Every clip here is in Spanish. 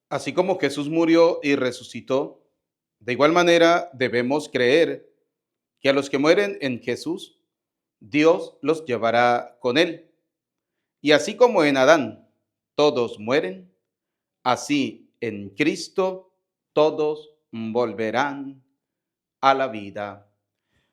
Así como Jesús murió y resucitó, de igual manera debemos creer que a los que mueren en Jesús, Dios los llevará con él. Y así como en Adán todos mueren, así en Cristo todos volverán a la vida.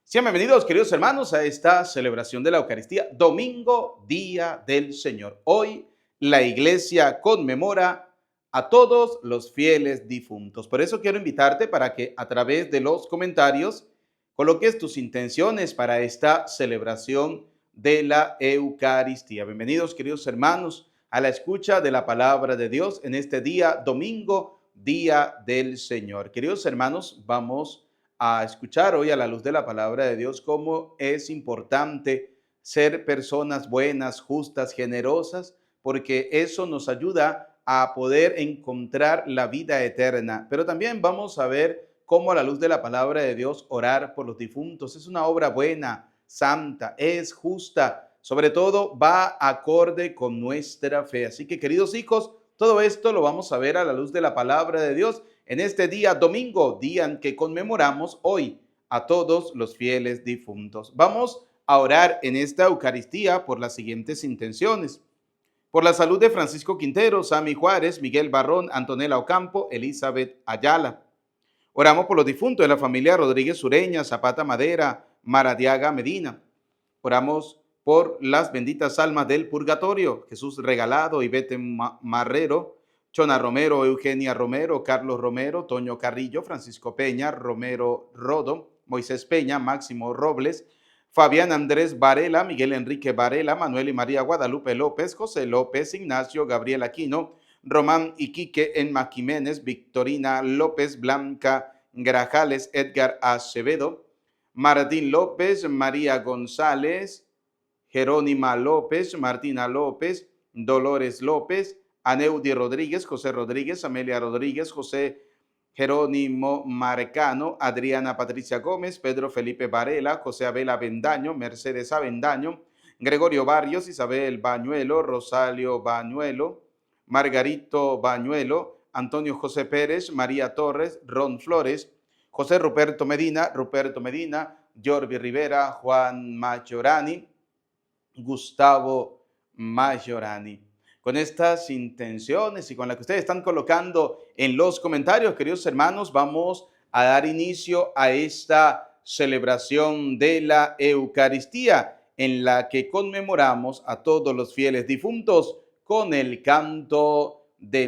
Sean bienvenidos, queridos hermanos, a esta celebración de la Eucaristía, domingo, día del Señor. Hoy la iglesia conmemora a todos los fieles difuntos. Por eso quiero invitarte para que a través de los comentarios coloques tus intenciones para esta celebración de la Eucaristía. Bienvenidos, queridos hermanos, a la escucha de la palabra de Dios en este día, domingo, día del Señor. Queridos hermanos, vamos a escuchar hoy a la luz de la palabra de Dios cómo es importante ser personas buenas, justas, generosas, porque eso nos ayuda a poder encontrar la vida eterna. Pero también vamos a ver cómo a la luz de la palabra de Dios orar por los difuntos. Es una obra buena, santa, es justa, sobre todo va acorde con nuestra fe. Así que, queridos hijos, todo esto lo vamos a ver a la luz de la palabra de Dios en este día domingo, día en que conmemoramos hoy a todos los fieles difuntos. Vamos a orar en esta Eucaristía por las siguientes intenciones. Por la salud de Francisco Quintero, Sammy Juárez, Miguel Barrón, Antonella Ocampo, Elizabeth Ayala. Oramos por los difuntos de la familia Rodríguez Ureña, Zapata Madera, Maradiaga Medina. Oramos por las benditas almas del purgatorio, Jesús Regalado, Ivete Marrero, Chona Romero, Eugenia Romero, Carlos Romero, Toño Carrillo, Francisco Peña, Romero Rodo, Moisés Peña, Máximo Robles, Fabián Andrés Varela, Miguel Enrique Varela, Manuel y María Guadalupe López, José López, Ignacio Gabriel Aquino, Román Iquique Enma Jiménez, Victorina López, Blanca Grajales, Edgar Acevedo, Martín López, María González, Jerónima López, Martina López, Dolores López, Aneudi Rodríguez, José Rodríguez, Amelia Rodríguez, José Jerónimo Marcano, Adriana Patricia Gómez, Pedro Felipe Varela, José Abel Avendaño, Mercedes Avendaño, Gregorio Barrios, Isabel Bañuelo, Rosario Bañuelo, Margarito Bañuelo, Antonio José Pérez, María Torres, Ron Flores, José Ruperto Medina, Jorvi Rivera, Juan Mayorani, Gustavo Mayorani. Con estas intenciones y con las que ustedes están colocando en los comentarios, queridos hermanos, vamos a dar inicio a esta celebración de la Eucaristía, en la que conmemoramos a todos los fieles difuntos con el canto de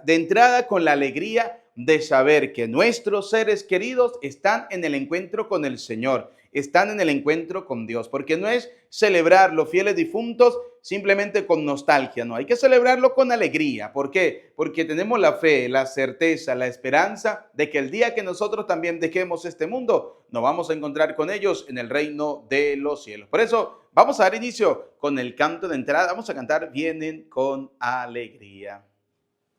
entrada con la alegría de saber que nuestros seres queridos están en el encuentro con el Señor, están en el encuentro con Dios, porque no es celebrar los fieles difuntos simplemente con nostalgia, no, hay que celebrarlo con alegría. ¿Por qué? Porque tenemos la fe, la certeza, la esperanza de que el día que nosotros también dejemos este mundo, nos vamos a encontrar con ellos en el reino de los cielos. Por eso vamos a dar inicio con el canto de entrada, vamos a cantar Vienen con alegría.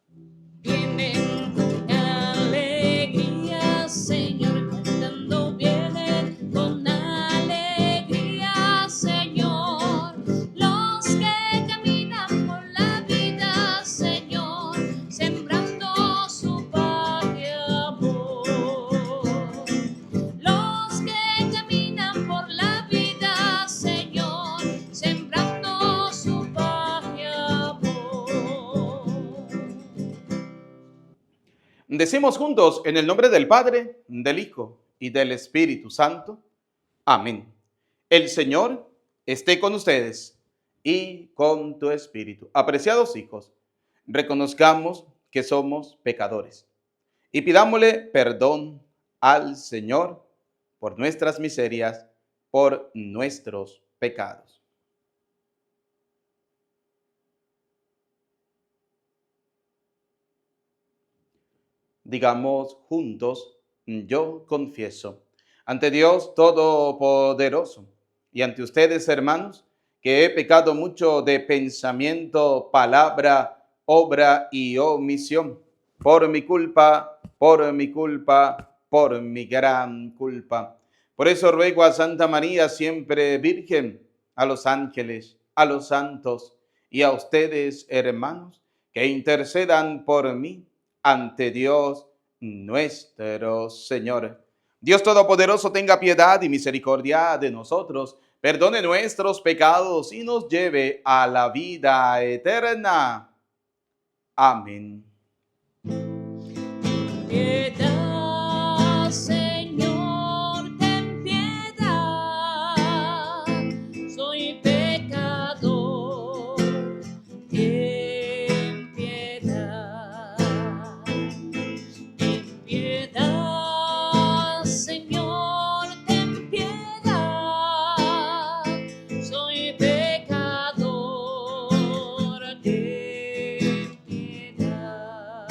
Vienen con alegría, Señor, cantando, vienen con alegría, Señor. Los que caminan por la vida, Señor, sembrando su paz y amor. Los que caminan por la vida, Señor, sembrando su paz y amor. Decimos juntos en el nombre del Padre, del Hijo y del Espíritu Santo. Amén. El Señor esté con ustedes y con tu espíritu. Apreciados hijos, reconozcamos que somos pecadores y pidámosle perdón al Señor por nuestras miserias, por nuestros pecados. Digamos juntos, yo confieso ante Dios Todopoderoso y ante ustedes, hermanos, que he pecado mucho de pensamiento, palabra, obra y omisión, por mi culpa, por mi culpa, por mi gran culpa. Por eso ruego a Santa María, siempre Virgen, a los ángeles, a los santos y a ustedes, hermanos, que intercedan por mí ante Dios nuestro Señor. Dios Todopoderoso tenga piedad y misericordia de nosotros, perdone nuestros pecados y nos lleve a la vida eterna. Amén. Piedad, Señor, ten piedad, soy pecador, ten piedad. Ten piedad, Señor, ten piedad, soy pecador, ten piedad.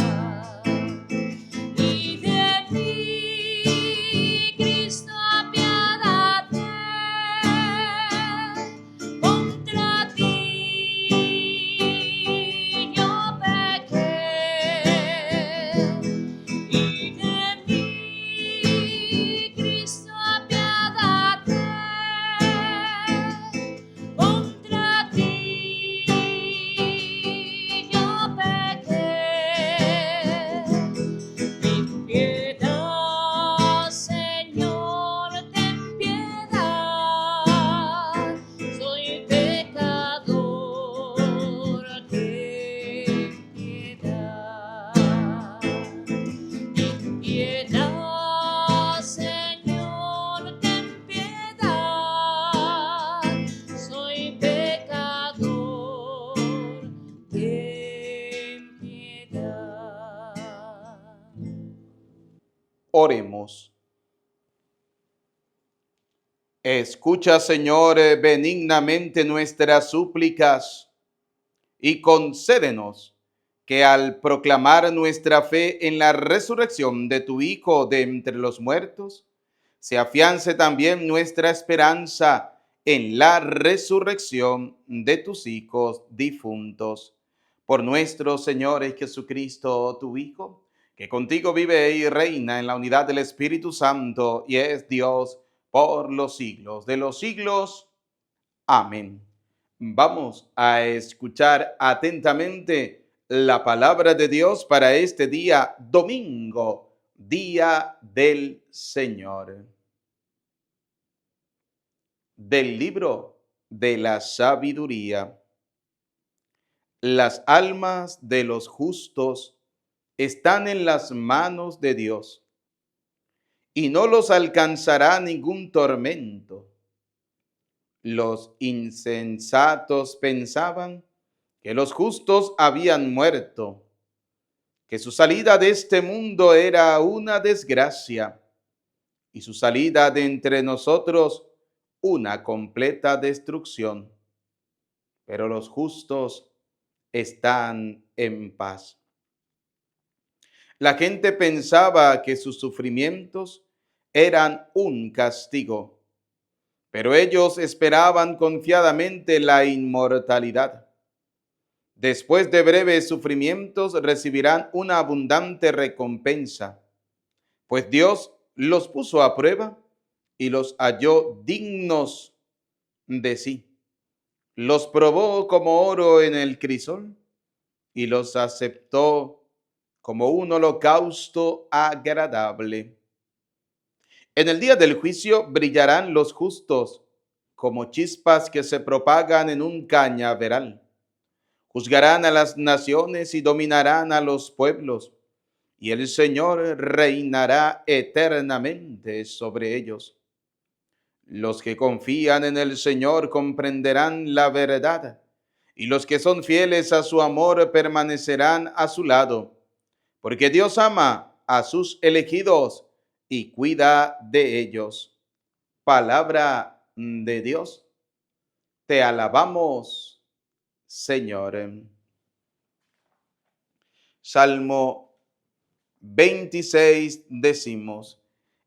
Y de mí, Cristo, apiádate, contra ti yo pequé. Y de mí, Cristo, apiádate, contra ti yo pequé. Ten piedad, Señor, ten piedad, soy pecador, ten piedad. Ten piedad, Señor, ten piedad, soy pecador, ten piedad. Oremos. Escucha, Señor, benignamente nuestras súplicas y concédenos que al proclamar nuestra fe en la resurrección de tu Hijo de entre los muertos, se afiance también nuestra esperanza en la resurrección de tus hijos difuntos. Por nuestro Señor Jesucristo, tu Hijo, que contigo vive y reina en la unidad del Espíritu Santo y es Dios por los siglos de los siglos. Amén. Vamos a escuchar atentamente la palabra de Dios para este día domingo, día del Señor. Del libro de la sabiduría. Las almas de los justos están en las manos de Dios, y no los alcanzará ningún tormento. Los insensatos pensaban que los justos habían muerto, que su salida de este mundo era una desgracia y su salida de entre nosotros una completa destrucción. Pero los justos están en paz. La gente pensaba que sus sufrimientos eran un castigo, pero ellos esperaban confiadamente la inmortalidad. Después de breves sufrimientos recibirán una abundante recompensa, pues Dios los puso a prueba y los halló dignos de sí. Los probó como oro en el crisol y los aceptó como un holocausto agradable. En el día del juicio brillarán los justos como chispas que se propagan en un cañaveral. Juzgarán a las naciones y dominarán a los pueblos, y el Señor reinará eternamente sobre ellos. Los que confían en el Señor comprenderán la verdad, y los que son fieles a su amor permanecerán a su lado, porque Dios ama a sus elegidos y cuida de ellos. Palabra de Dios. Te alabamos, Señor. Salmo 26 decimos: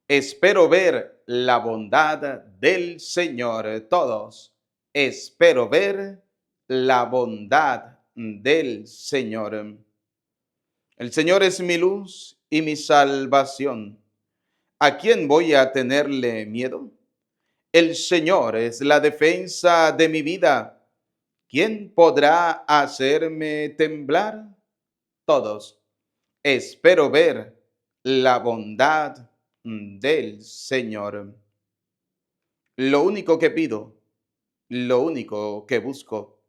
espero ver la bondad del Señor. Todos, espero ver la bondad del Señor. El Señor es mi luz y mi salvación. ¿A quién voy a tenerle miedo? El Señor es la defensa de mi vida. ¿Quién podrá hacerme temblar? Todos, espero ver la bondad del Señor. Lo único que pido, lo único que busco,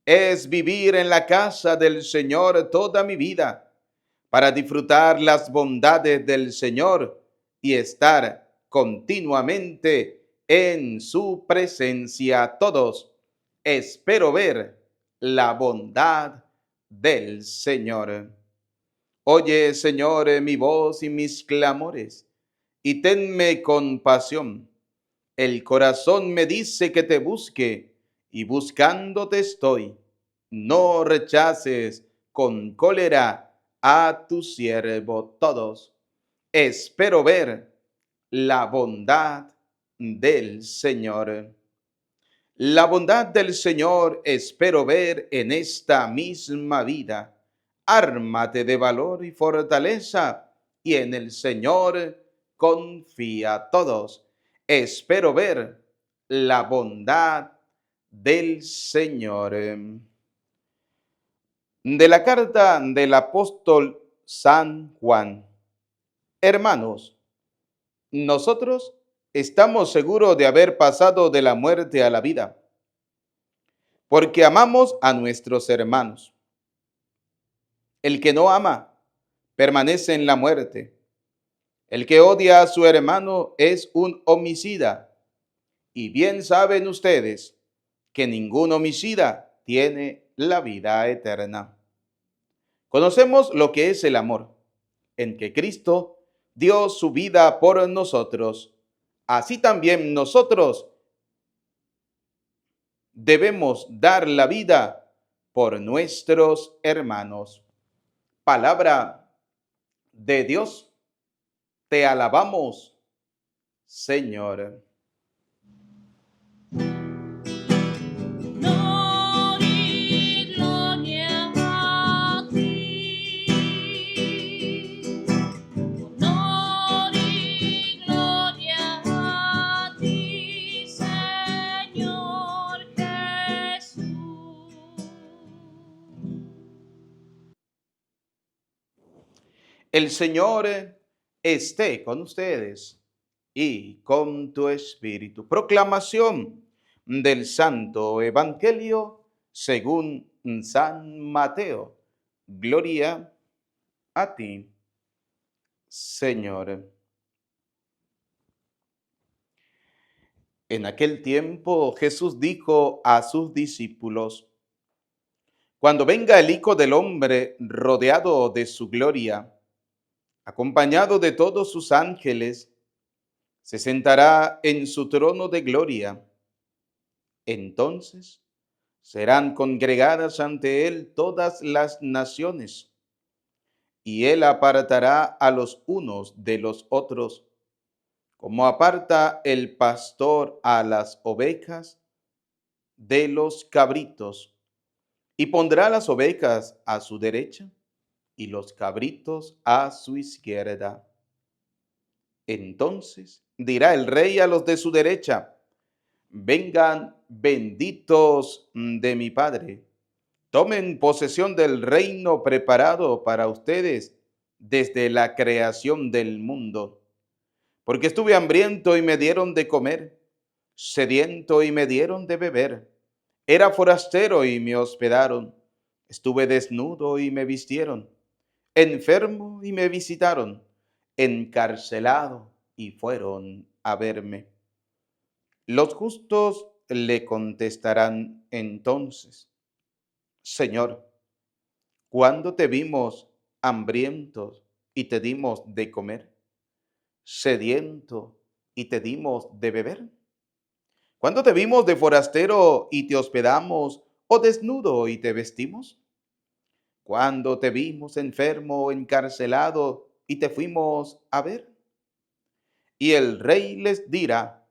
es vivir en la casa del Señor toda mi vida para disfrutar las bondades del Señor y estar continuamente en su presencia. Todos espero ver la bondad del Señor. Oye, Señor, mi voz y mis clamores, y tenme compasión. El corazón me dice que te busque, y buscándote estoy. No rechaces con cólera a tu siervo. Todos espero ver la bondad del Señor. La bondad del Señor espero ver en esta misma vida. Ármate de valor y fortaleza, y en el Señor confía. Todos espero ver la bondad del Señor. De la carta del apóstol San Juan. Hermanos, nosotros estamos seguros de haber pasado de la muerte a la vida, porque amamos a nuestros hermanos. El que no ama permanece en la muerte. El que odia a su hermano es un homicida. Y bien saben ustedes que ningún homicida tiene la vida eterna. Conocemos lo que es el amor, en que Cristo dio su vida por nosotros. Así también nosotros debemos dar la vida por nuestros hermanos. Palabra de Dios, te alabamos, Señor. Honor y gloria a ti. Honor y gloria a ti, Señor Jesús. El Señor esté con ustedes y con tu espíritu. Proclamación del Santo Evangelio según San Mateo. Gloria a ti, Señor. En aquel tiempo Jesús dijo a sus discípulos: Cuando venga el Hijo del Hombre rodeado de su gloria, acompañado de todos sus ángeles, se sentará en su trono de gloria. Entonces serán congregadas ante él todas las naciones, y él apartará a los unos de los otros, como aparta el pastor a las ovejas de los cabritos, y pondrá las ovejas a su derecha y los cabritos a su izquierda. Entonces dirá el rey a los de su derecha: Vengan benditos de mi Padre, tomen posesión del reino preparado para ustedes desde la creación del mundo. Porque estuve hambriento y me dieron de comer, sediento y me dieron de beber, era forastero y me hospedaron, estuve desnudo y me vistieron, enfermo y me visitaron, encarcelado y fueron a verme. Los justos le contestarán entonces: Señor, ¿cuándo te vimos hambrientos y te dimos de comer, sediento y te dimos de beber? ¿Cuándo te vimos de forastero y te hospedamos, o desnudo y te vestimos? ¿Cuándo te vimos enfermo o encarcelado y te fuimos a ver? Y el rey les dirá: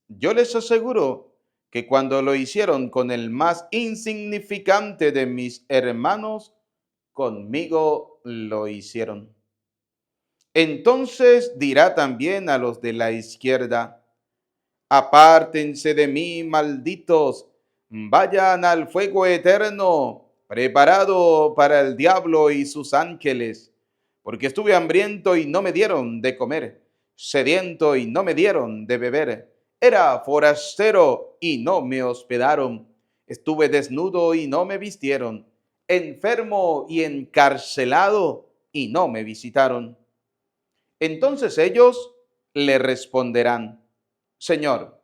Yo les aseguro que cuando lo hicieron con el más insignificante de mis hermanos, conmigo lo hicieron. Entonces dirá también a los de la izquierda: Apártense de mí, malditos, vayan al fuego eterno, preparado para el diablo y sus ángeles. porque estuve hambriento y no me dieron de comer, sediento y no me dieron de beber. Era forastero y no me hospedaron. Estuve desnudo y no me vistieron, enfermo y encarcelado y no me visitaron. Entonces ellos le responderán: Señor,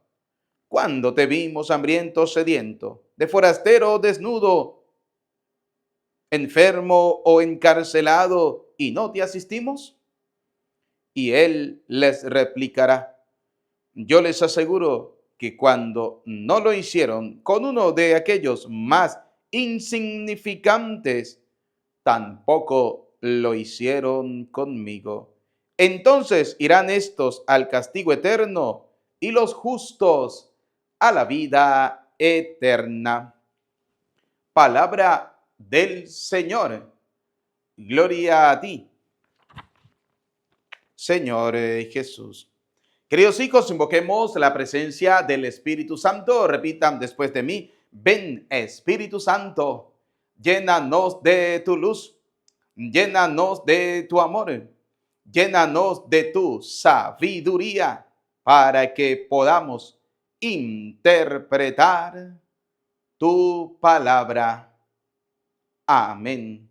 ¿cuándo te vimos hambriento, sediento, de forastero, desnudo, enfermo o encarcelado y no te asistimos? Y él les replicará: Yo les aseguro que cuando no lo hicieron con uno de aquellos más insignificantes, tampoco lo hicieron conmigo. Entonces irán estos al castigo eterno y los justos a la vida eterna. Palabra del Señor. Gloria a ti, Señor Jesús. Queridos hijos, invoquemos la presencia del Espíritu Santo. Repitan después de mí: ven, Espíritu Santo, llénanos de tu luz, llénanos de tu amor, llénanos de tu sabiduría para que podamos interpretar tu palabra. Amén.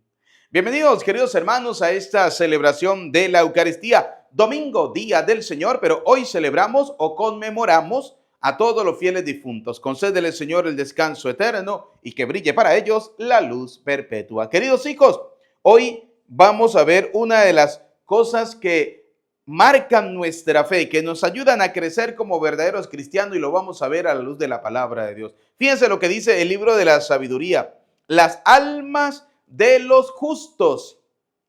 Bienvenidos, queridos hermanos, a esta celebración de la Eucaristía. Domingo, día del Señor, pero hoy celebramos o conmemoramos a todos los fieles difuntos. Concédele, Señor, el descanso eterno y que brille para ellos la luz perpetua. Queridos hijos, hoy vamos a ver una de las cosas que marcan nuestra fe, que nos ayudan a crecer como verdaderos cristianos, y lo vamos a ver a la luz de la palabra de Dios. Fíjense lo que dice el libro de la sabiduría: las almas de los justos,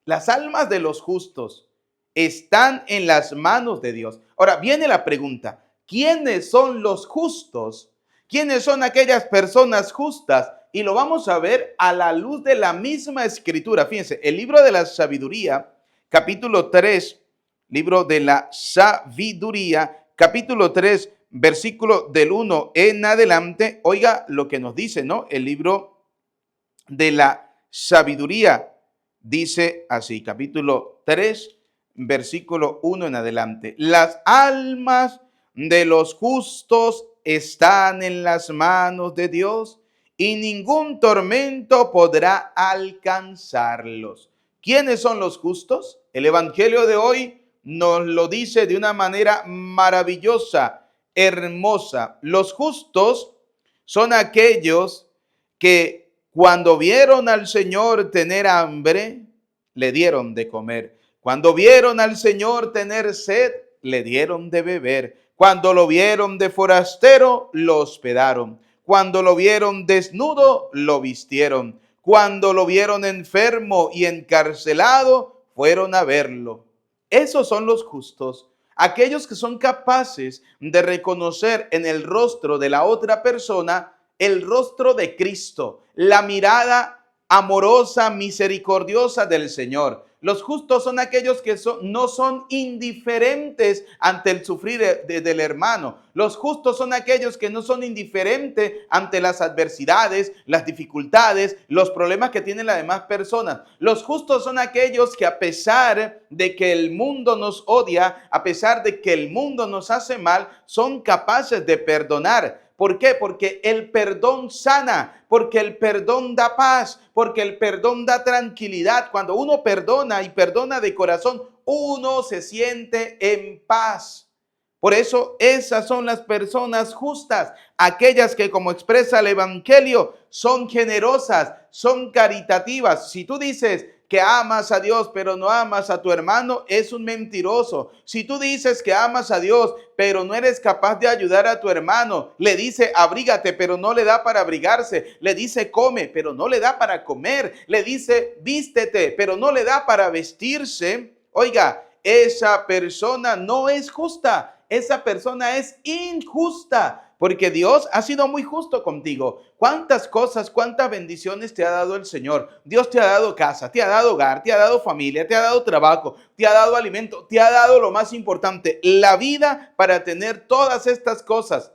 las almas de los justos están en las manos de Dios. Ahora viene la pregunta: ¿quiénes son los justos? ¿Quiénes son aquellas personas justas? Y lo vamos a ver a la luz de la misma escritura. Fíjense, el libro de la sabiduría, capítulo 3, libro de la sabiduría, capítulo 3, versículo del 1 en adelante. Oiga lo que nos dice, ¿no? El libro de la sabiduría dice así, capítulo 3, versículo 1 en adelante: las almas de los justos están en las manos de Dios y ningún tormento podrá alcanzarlos. ¿Quiénes son los justos? El evangelio de hoy nos lo dice de una manera maravillosa, hermosa. Los justos son aquellos que cuando vieron al Señor tener hambre, le dieron de comer. Cuando vieron al Señor tener sed, le dieron de beber. Cuando lo vieron de forastero, lo hospedaron. Cuando lo vieron desnudo, lo vistieron. Cuando lo vieron enfermo y encarcelado, fueron a verlo. Esos son los justos, aquellos que son capaces de reconocer en el rostro de la otra persona el rostro de Cristo, la mirada amorosa, misericordiosa del Señor. Los justos son aquellos que no son indiferentes ante el sufrir del hermano. Los justos son aquellos que no son indiferentes ante las adversidades, las dificultades, los problemas que tienen las demás personas. Los justos son aquellos que, a pesar de que el mundo nos odia, a pesar de que el mundo nos hace mal, son capaces de perdonar. ¿Por qué? Porque el perdón sana, porque el perdón da paz, porque el perdón da tranquilidad. Cuando uno perdona y perdona de corazón, uno se siente en paz. Por eso esas son las personas justas, aquellas que, como expresa el Evangelio, son generosas, son caritativas. Si tú dices que amas a Dios, pero no amas a tu hermano, es un mentiroso. Si tú dices que amas a Dios, pero no eres capaz de ayudar a tu hermano, le dice abrígate, pero no le da para abrigarse, le dice come, pero no le da para comer, le dice vístete, pero no le da para vestirse, oiga, esa persona no es justa, esa persona es injusta. Porque Dios ha sido muy justo contigo. ¿Cuántas cosas, cuántas bendiciones te ha dado el Señor? Dios te ha dado casa, te ha dado hogar, te ha dado familia, te ha dado trabajo, te ha dado alimento, te ha dado lo más importante, la vida, para tener todas estas cosas.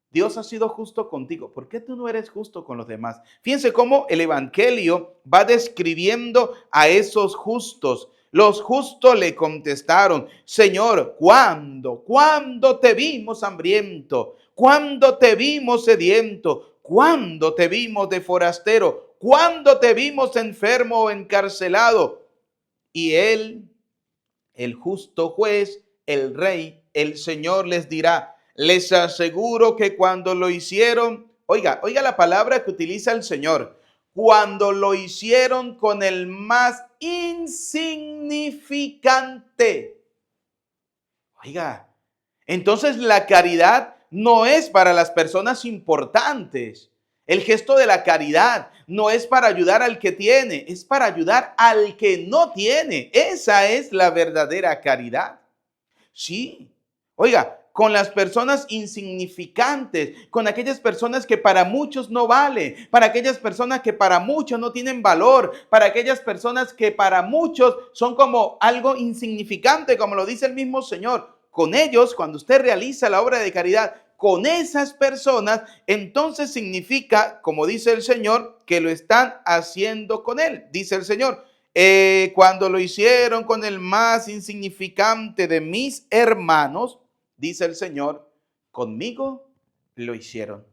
Dios ha sido justo contigo. ¿Por qué tú no eres justo con los demás? Fíjense cómo el Evangelio va describiendo a esos justos. Los justos le contestaron: Señor, ¿cuándo? ¿Cuándo te vimos hambriento? ¿Cuándo te vimos sediento? ¿Cuándo te vimos de forastero? ¿Cuándo te vimos enfermo o encarcelado? Y él, el justo juez, el rey, el Señor les dirá: les aseguro que cuando lo hicieron, oiga la palabra que utiliza el Señor, cuando lo hicieron con el más insignificante. Oiga, entonces la caridad no es para las personas importantes. El gesto de la caridad no es para ayudar al que tiene, es para ayudar al que no tiene. Esa es la verdadera caridad. Sí, oiga, con las personas insignificantes, con aquellas personas que para muchos no vale, para aquellas personas que para muchos no tienen valor, para aquellas personas que para muchos son como algo insignificante, como lo dice el mismo Señor. Con ellos, cuando usted realiza la obra de caridad, con esas personas, entonces significa, como dice el Señor, que lo están haciendo con Él. Dice el Señor: cuando lo hicieron con el más insignificante de mis hermanos, dice el Señor, conmigo lo hicieron.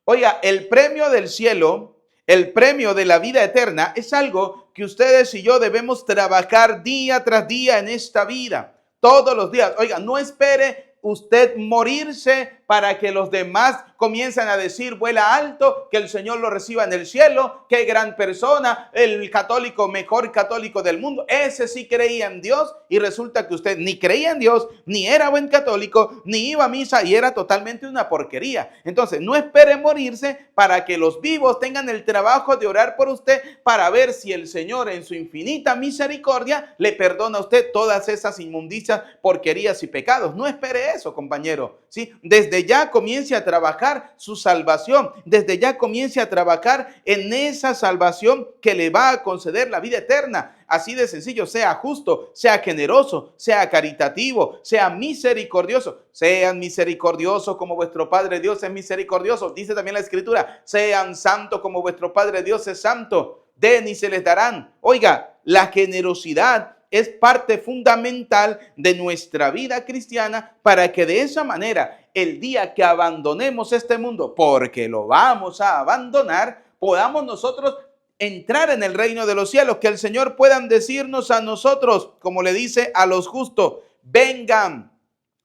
Oiga, el premio del cielo, el premio de la vida eterna, es algo que ustedes y yo debemos trabajar día tras día en esta vida, todos los días. Oiga, no espere usted morirse para que los demás comiencen a decir: vuela alto, que el Señor lo reciba en el cielo, qué gran persona, el católico, mejor católico del mundo. Ese sí creía en Dios, y resulta que usted ni creía en Dios, ni era buen católico, ni iba a misa y era totalmente una porquería. Entonces, no espere morirse para que los vivos tengan el trabajo de orar por usted, para ver si el Señor en su infinita misericordia le perdona a usted todas esas inmundicias, porquerías y pecados. No espere eso, compañero, ¿sí? Desde ya comience a trabajar su salvación, desde ya comience a trabajar en esa salvación que le va a conceder la vida eterna. Así de sencillo: sea justo, sea generoso, sea caritativo, sea misericordioso. Sean misericordiosos como vuestro Padre Dios es misericordioso. Dice también la Escritura: sean santos como vuestro Padre Dios es santo. Den y se les darán. Oiga, la generosidad es parte fundamental de nuestra vida cristiana, para que de esa manera, el día que abandonemos este mundo, porque lo vamos a abandonar, podamos nosotros entrar en el reino de los cielos, que el Señor pueda decirnos a nosotros, como le dice a los justos: vengan,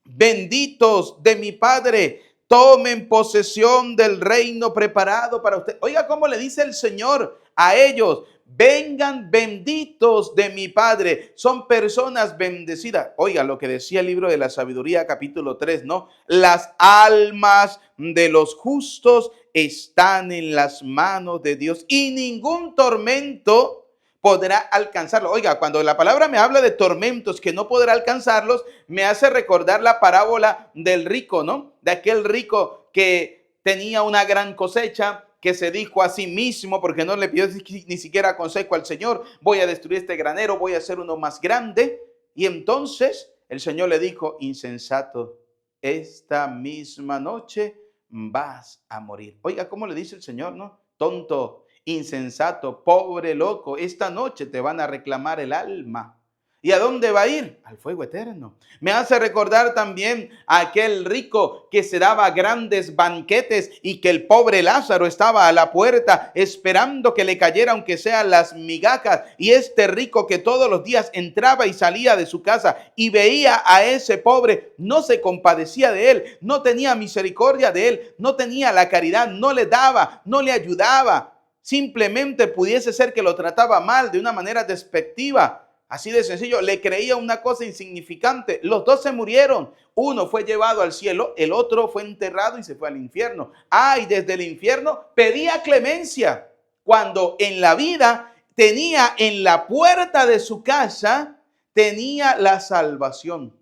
benditos de mi Padre, tomen posesión del reino preparado para usted. Oiga cómo le dice el Señor a ellos: vengan, benditos de mi Padre. Son personas bendecidas. Oiga lo que decía el libro de la sabiduría, capítulo 3, ¿no? Las almas de los justos están en las manos de Dios, y ningún tormento podrá alcanzarlo. Oiga, cuando la palabra me habla de tormentos que no podrá alcanzarlos, me hace recordar la parábola del rico, ¿no? De aquel rico que tenía una gran cosecha, que se dijo a sí mismo, porque no le pidió ni siquiera consejo al Señor: voy a destruir este granero, voy a hacer uno más grande. Y entonces el Señor le dijo: insensato, esta misma noche vas a morir. Oiga, ¿cómo le dice el Señor, no? Tonto, insensato, pobre, loco, esta noche te van a reclamar el alma. ¿Y a dónde va a ir? Al fuego eterno. Me hace recordar también a aquel rico que se daba grandes banquetes, y que el pobre Lázaro estaba a la puerta esperando que le cayera aunque sean las migajas. Y este rico, que todos los días entraba y salía de su casa y veía a ese pobre, no se compadecía de él, no tenía misericordia de él, no tenía la caridad, no le daba, no le ayudaba. Simplemente pudiese ser que lo trataba mal, de una manera despectiva. Así de sencillo, le creía una cosa insignificante. Los dos se murieron. Uno fue llevado al cielo, el otro fue enterrado y se fue al infierno. Y desde el infierno pedía clemencia, cuando en la vida tenía en la puerta de su casa, tenía la salvación.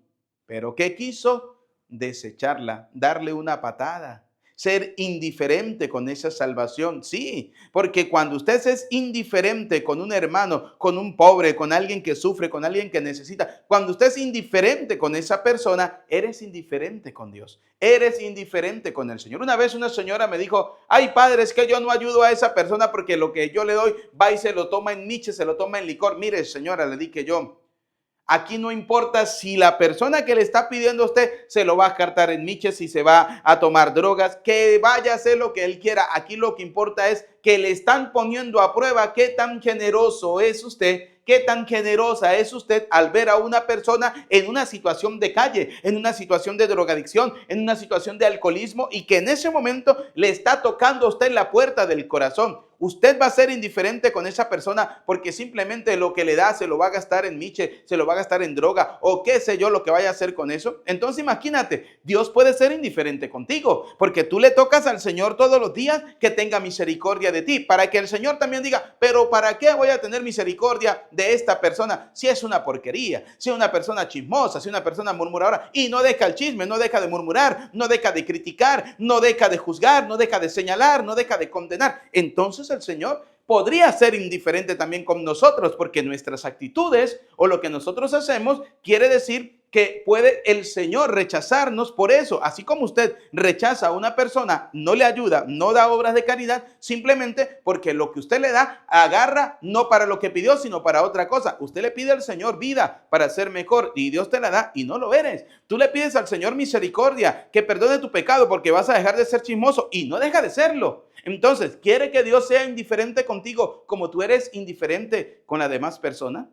Pero ¿qué quiso? Desecharla, darle una patada, ser indiferente con esa salvación. Sí, porque cuando usted es indiferente con un hermano, con un pobre, con alguien que sufre, con alguien que necesita, cuando usted es indiferente con esa persona, eres indiferente con Dios, eres indiferente con el Señor. Una vez una señora me dijo: ay, padre, es que yo no ayudo a esa persona porque lo que yo le doy va y se lo toma en miche, se lo toma en licor. Mire, señora, le dije yo, Aquí no importa si la persona que le está pidiendo a usted se lo va a cartar en miches, si se va a tomar drogas, que vaya a hacer lo que él quiera. Aquí lo que importa es que le están poniendo a prueba qué tan generoso es usted, qué tan generosa es usted al ver a una persona en una situación de calle, en una situación de drogadicción, en una situación de alcoholismo y que en ese momento le está tocando a usted la puerta del corazón. Usted va a ser indiferente con esa persona porque simplemente lo que le da se lo va a gastar en miche, se lo va a gastar en droga o qué sé yo lo que vaya a hacer con eso. Entonces imagínate, Dios puede ser indiferente contigo porque tú le tocas al Señor todos los días que tenga misericordia de ti, para que el Señor también diga, pero ¿para qué voy a tener misericordia de esta persona si es una porquería, si es una persona chismosa, si es una persona murmuradora? Y no deja el chisme, no deja de murmurar, no deja de criticar, no deja de juzgar, no deja de señalar, no deja de condenar. Entonces el Señor podría ser indiferente también con nosotros, porque nuestras actitudes o lo que nosotros hacemos quiere decir que puede el Señor rechazarnos por eso. Así como usted rechaza a una persona, no le ayuda, no da obras de caridad, simplemente porque lo que usted le da, agarra no para lo que pidió, sino para otra cosa. Usted le pide al Señor vida para ser mejor y Dios te la da y no lo eres. Tú le pides al Señor misericordia, que perdone tu pecado porque vas a dejar de ser chismoso y no deja de serlo. Entonces, ¿quiere que Dios sea indiferente contigo como tú eres indiferente con la demás persona?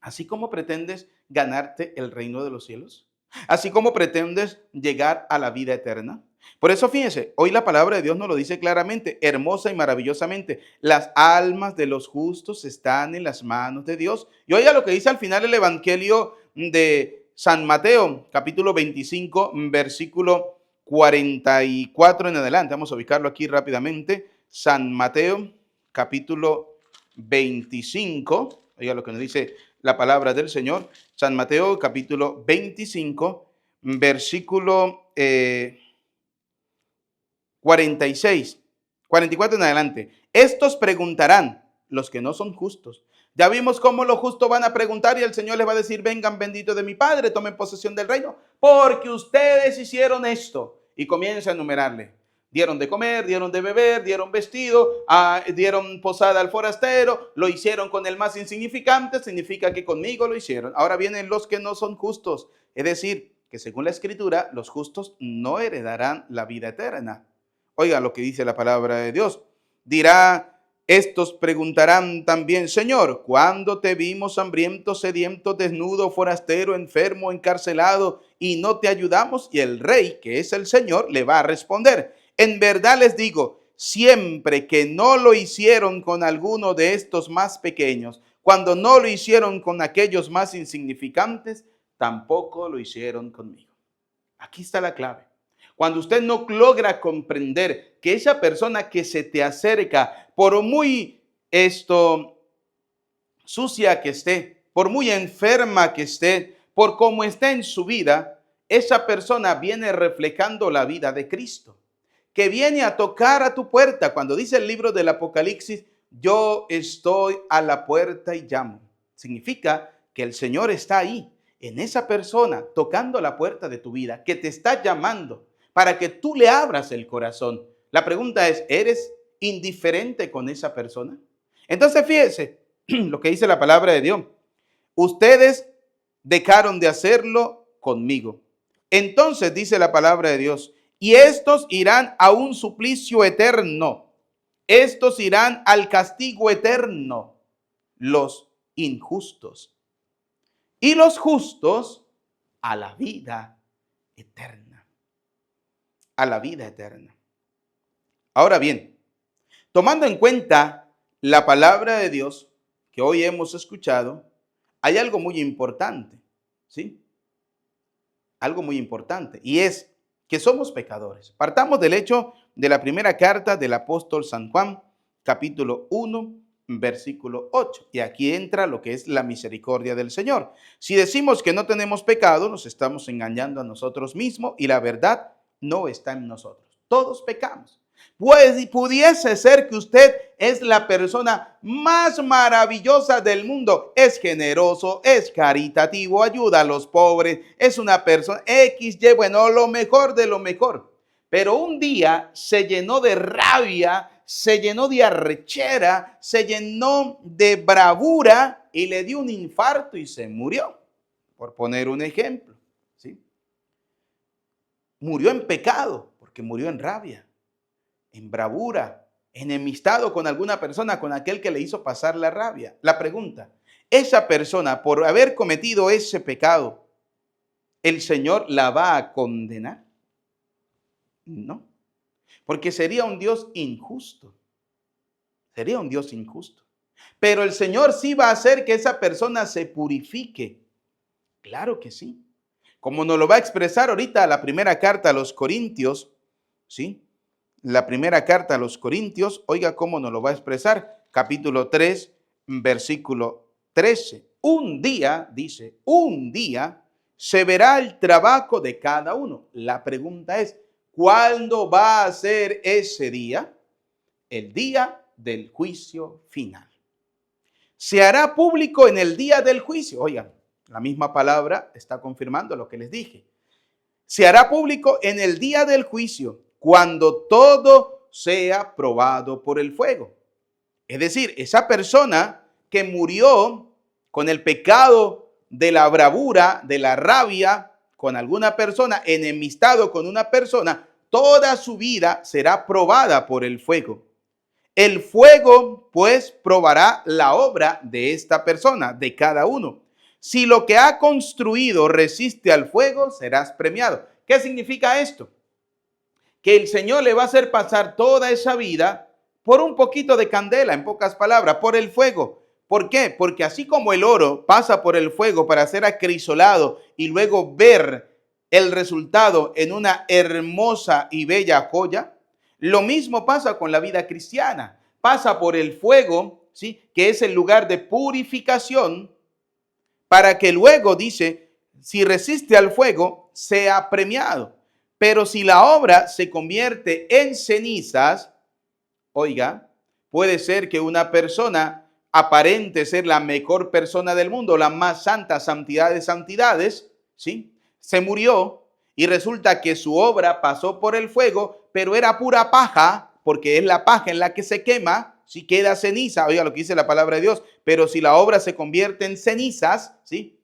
Así como pretendes ganarte el reino de los cielos, así como pretendes llegar a la vida eterna. Por eso fíjense, hoy la palabra de Dios nos lo dice claramente, hermosa y maravillosamente. Las almas de los justos están en las manos de Dios. Y oiga lo que dice al final el Evangelio de San Mateo, capítulo 25, versículo 44 en adelante. Vamos a ubicarlo aquí rápidamente. San Mateo, capítulo 25. Oiga lo que nos dice la palabra del Señor. San Mateo, capítulo 25, versículo 46, 44 en adelante. Estos preguntarán, los que no son justos. Ya vimos cómo los justos van a preguntar y el Señor les va a decir, vengan benditos de mi Padre, tomen posesión del reino, porque ustedes hicieron esto. Y comienza a enumerarle. Dieron de comer, dieron de beber, dieron vestido, dieron posada al forastero, lo hicieron con el más insignificante, significa que conmigo lo hicieron. Ahora vienen los que no son justos, es decir, que según la Escritura, los justos no heredarán la vida eterna. Oiga lo que dice la palabra de Dios. Dirá, estos preguntarán también, Señor, ¿cuándo te vimos hambriento, sediento, desnudo, forastero, enfermo, encarcelado y no te ayudamos? Y el rey, que es el Señor, le va a responder, en verdad les digo, siempre que no lo hicieron con alguno de estos más pequeños, cuando no lo hicieron con aquellos más insignificantes, tampoco lo hicieron conmigo. Aquí está la clave. Cuando usted no logra comprender que esa persona que se te acerca, por muy sucia que esté, por muy enferma que esté, por cómo está en su vida, esa persona viene reflejando la vida de Cristo, que viene a tocar a tu puerta. Cuando dice el libro del Apocalipsis, yo estoy a la puerta y llamo, significa que el Señor está ahí, en esa persona, tocando la puerta de tu vida, que te está llamando para que tú le abras el corazón. La pregunta es, ¿eres indiferente con esa persona? Entonces fíjese lo que dice la palabra de Dios. Ustedes dejaron de hacerlo conmigo. Entonces dice la palabra de Dios, y estos irán a un suplicio eterno. Estos irán al castigo eterno, los injustos. Y los justos a la vida eterna. A la vida eterna. Ahora bien, tomando en cuenta la palabra de Dios que hoy hemos escuchado, hay algo muy importante, ¿sí? Algo muy importante, y es que somos pecadores. Partamos del hecho de la primera carta del apóstol San Juan, capítulo 1, versículo 8. Y aquí entra lo que es la misericordia del Señor. Si decimos que no tenemos pecado, nos estamos engañando a nosotros mismos y la verdad no está en nosotros. Todos pecamos. Pues pudiese ser que usted es la persona más maravillosa del mundo. Es generoso, es caritativo, ayuda a los pobres, es una persona XY, bueno, lo mejor de lo mejor. Pero un día se llenó de rabia, se llenó de arrechera, se llenó de bravura y le dio un infarto y se murió. por poner un ejemplo, ¿sí? Murió en pecado, porque murió en rabia, en bravura, enemistado con alguna persona, con aquel que le hizo pasar la rabia. La pregunta, esa persona, por haber cometido ese pecado, ¿el Señor la va a condenar? No, porque sería un Dios injusto. Sería un Dios injusto. Pero el Señor sí va a hacer que esa persona se purifique. Claro que sí. Como nos lo va a expresar ahorita la primera carta a los Corintios, ¿sí? La primera carta a los Corintios, oiga cómo nos lo va a expresar. Capítulo 3, versículo 13. Un día, dice, un día se verá el trabajo de cada uno. La pregunta es, ¿cuándo va a ser ese día? El día del juicio final. Se hará público en el día del juicio. Oigan, la misma palabra está confirmando lo que les dije. Se hará público en el día del juicio, cuando todo sea probado por el fuego. Es decir, esa persona que murió con el pecado de la bravura, de la rabia, con alguna persona, enemistado con una persona, toda su vida será probada por el fuego. El fuego, pues, probará la obra de esta persona, de cada uno. Si lo que ha construido resiste al fuego, serás premiado. ¿Qué significa esto? Que el Señor le va a hacer pasar toda esa vida por un poquito de candela, en pocas palabras, por el fuego. ¿Por qué? Porque así como el oro pasa por el fuego para ser acrisolado y luego ver el resultado en una hermosa y bella joya, lo mismo pasa con la vida cristiana. Pasa por el fuego, ¿sí? Que es el lugar de purificación, para que luego, dice, si resiste al fuego, sea premiado. Pero si la obra se convierte en cenizas, oiga, puede ser que una persona aparente ser la mejor persona del mundo, la más santa, santidad de santidades, ¿sí? Se murió y resulta que su obra pasó por el fuego, pero era pura paja, porque es la paja en la que se quema, si queda ceniza, oiga lo que dice la palabra de Dios, pero si la obra se convierte en cenizas, ¿sí?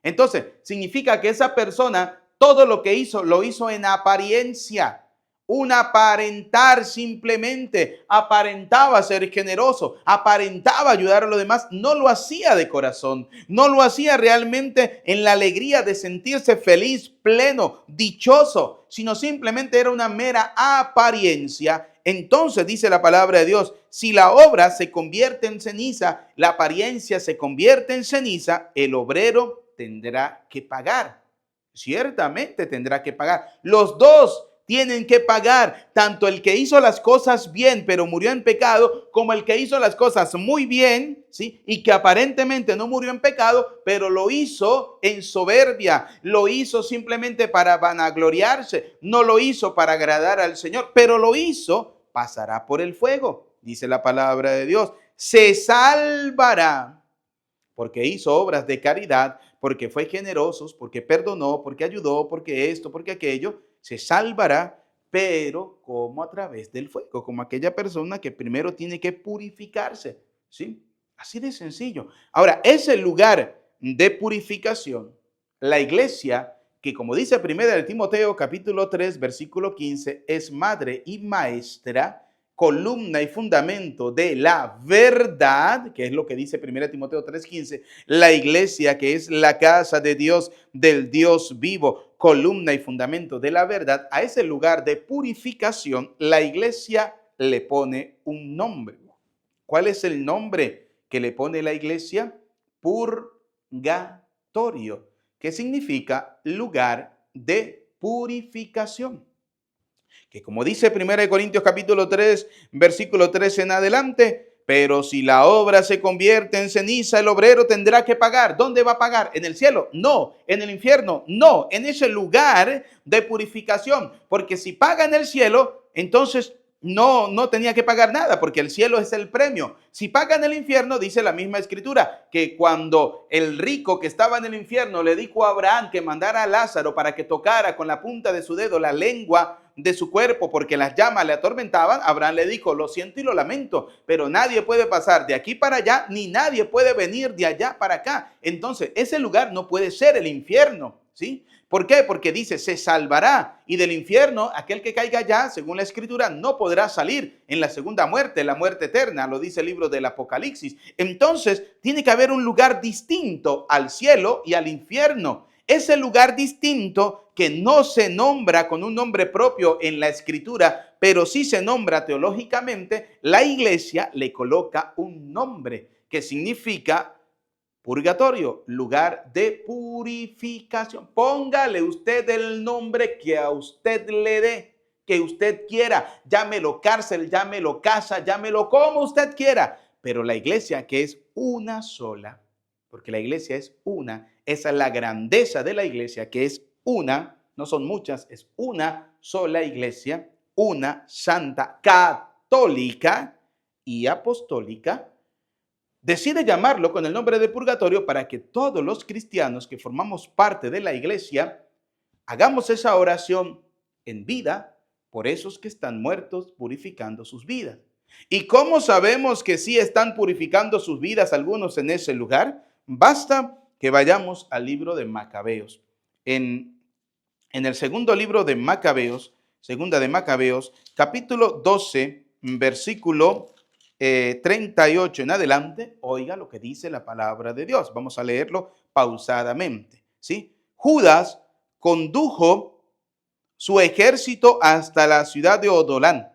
Entonces, significa que esa persona, todo lo que hizo, lo hizo en apariencia. Un aparentar simplemente, aparentaba ser generoso, aparentaba ayudar a los demás, no lo hacía de corazón, no lo hacía realmente en la alegría de sentirse feliz, pleno, dichoso, sino simplemente era una mera apariencia. Entonces dice la palabra de Dios, si la obra se convierte en ceniza, la apariencia se convierte en ceniza, el obrero tendrá que pagar. Ciertamente tendrá que pagar. Los dos tienen que pagar, tanto el que hizo las cosas bien pero murió en pecado, como el que hizo las cosas muy bien, ¿sí? Y que aparentemente no murió en pecado, pero lo hizo en soberbia, lo hizo simplemente para vanagloriarse, no lo hizo para agradar al Señor, pero lo hizo, pasará por el fuego, dice la palabra de Dios, se salvará porque hizo obras de caridad, porque fue generoso, porque perdonó, porque ayudó, porque esto, porque aquello, se salvará, pero como a través del fuego, como aquella persona que primero tiene que purificarse, ¿sí? Así de sencillo. Ahora, ese lugar de purificación, la iglesia, que como dice 1 de Timoteo capítulo 3, versículo 15, es madre y maestra, columna y fundamento de la verdad, que es lo que dice 1 Timoteo 3:15, la iglesia que es la casa de Dios, del Dios vivo, columna y fundamento de la verdad, a ese lugar de purificación, la iglesia le pone un nombre. ¿Cuál es el nombre que le pone la iglesia? Purgatorio, que significa lugar de purificación. Que como dice 1 Corintios capítulo 3, versículo 3 en adelante, pero si la obra se convierte en ceniza, el obrero tendrá que pagar. ¿Dónde va a pagar? ¿En el cielo? No. ¿En el infierno? No. En ese lugar de purificación. Porque si paga en el cielo, entonces no tenía que pagar nada porque el cielo es el premio. Si pagan el infierno, dice la misma escritura, que cuando el rico que estaba en el infierno le dijo a Abraham que mandara a Lázaro para que tocara con la punta de su dedo la lengua de su cuerpo porque las llamas le atormentaban, Abraham le dijo, lo siento y lo lamento, pero nadie puede pasar de aquí para allá, ni nadie puede venir de allá para acá. Entonces, ese lugar no puede ser el infierno, ¿sí? ¿Por qué? Porque dice, se salvará, y del infierno, aquel que caiga allá, según la escritura, no podrá salir en la segunda muerte, la muerte eterna, lo dice el libro del Apocalipsis. Entonces, tiene que haber un lugar distinto al cielo y al infierno. Ese lugar distinto que no se nombra con un nombre propio en la escritura, pero sí se nombra teológicamente, la iglesia le coloca un nombre que significa purgatorio, lugar de purificación. Póngale usted el nombre que a usted le dé, que usted quiera. Llámelo cárcel, llámelo casa, llámelo como usted quiera. Pero la iglesia, que es una sola, porque la iglesia es una, esa es la grandeza de la iglesia, que es una, no son muchas, es una sola iglesia, una santa, católica y apostólica, decide llamarlo con el nombre de purgatorio para que todos los cristianos que formamos parte de la iglesia hagamos esa oración en vida por esos que están muertos, purificando sus vidas. ¿Y cómo sabemos que sí están purificando sus vidas algunos en ese lugar? Basta que vayamos al libro de Macabeos. En el segundo libro de Macabeos, segunda de Macabeos, capítulo 12, versículo 38 en adelante, oiga lo que dice la palabra de Dios. Vamos a leerlo pausadamente, ¿sí? Judas condujo su ejército hasta la ciudad de Odolán,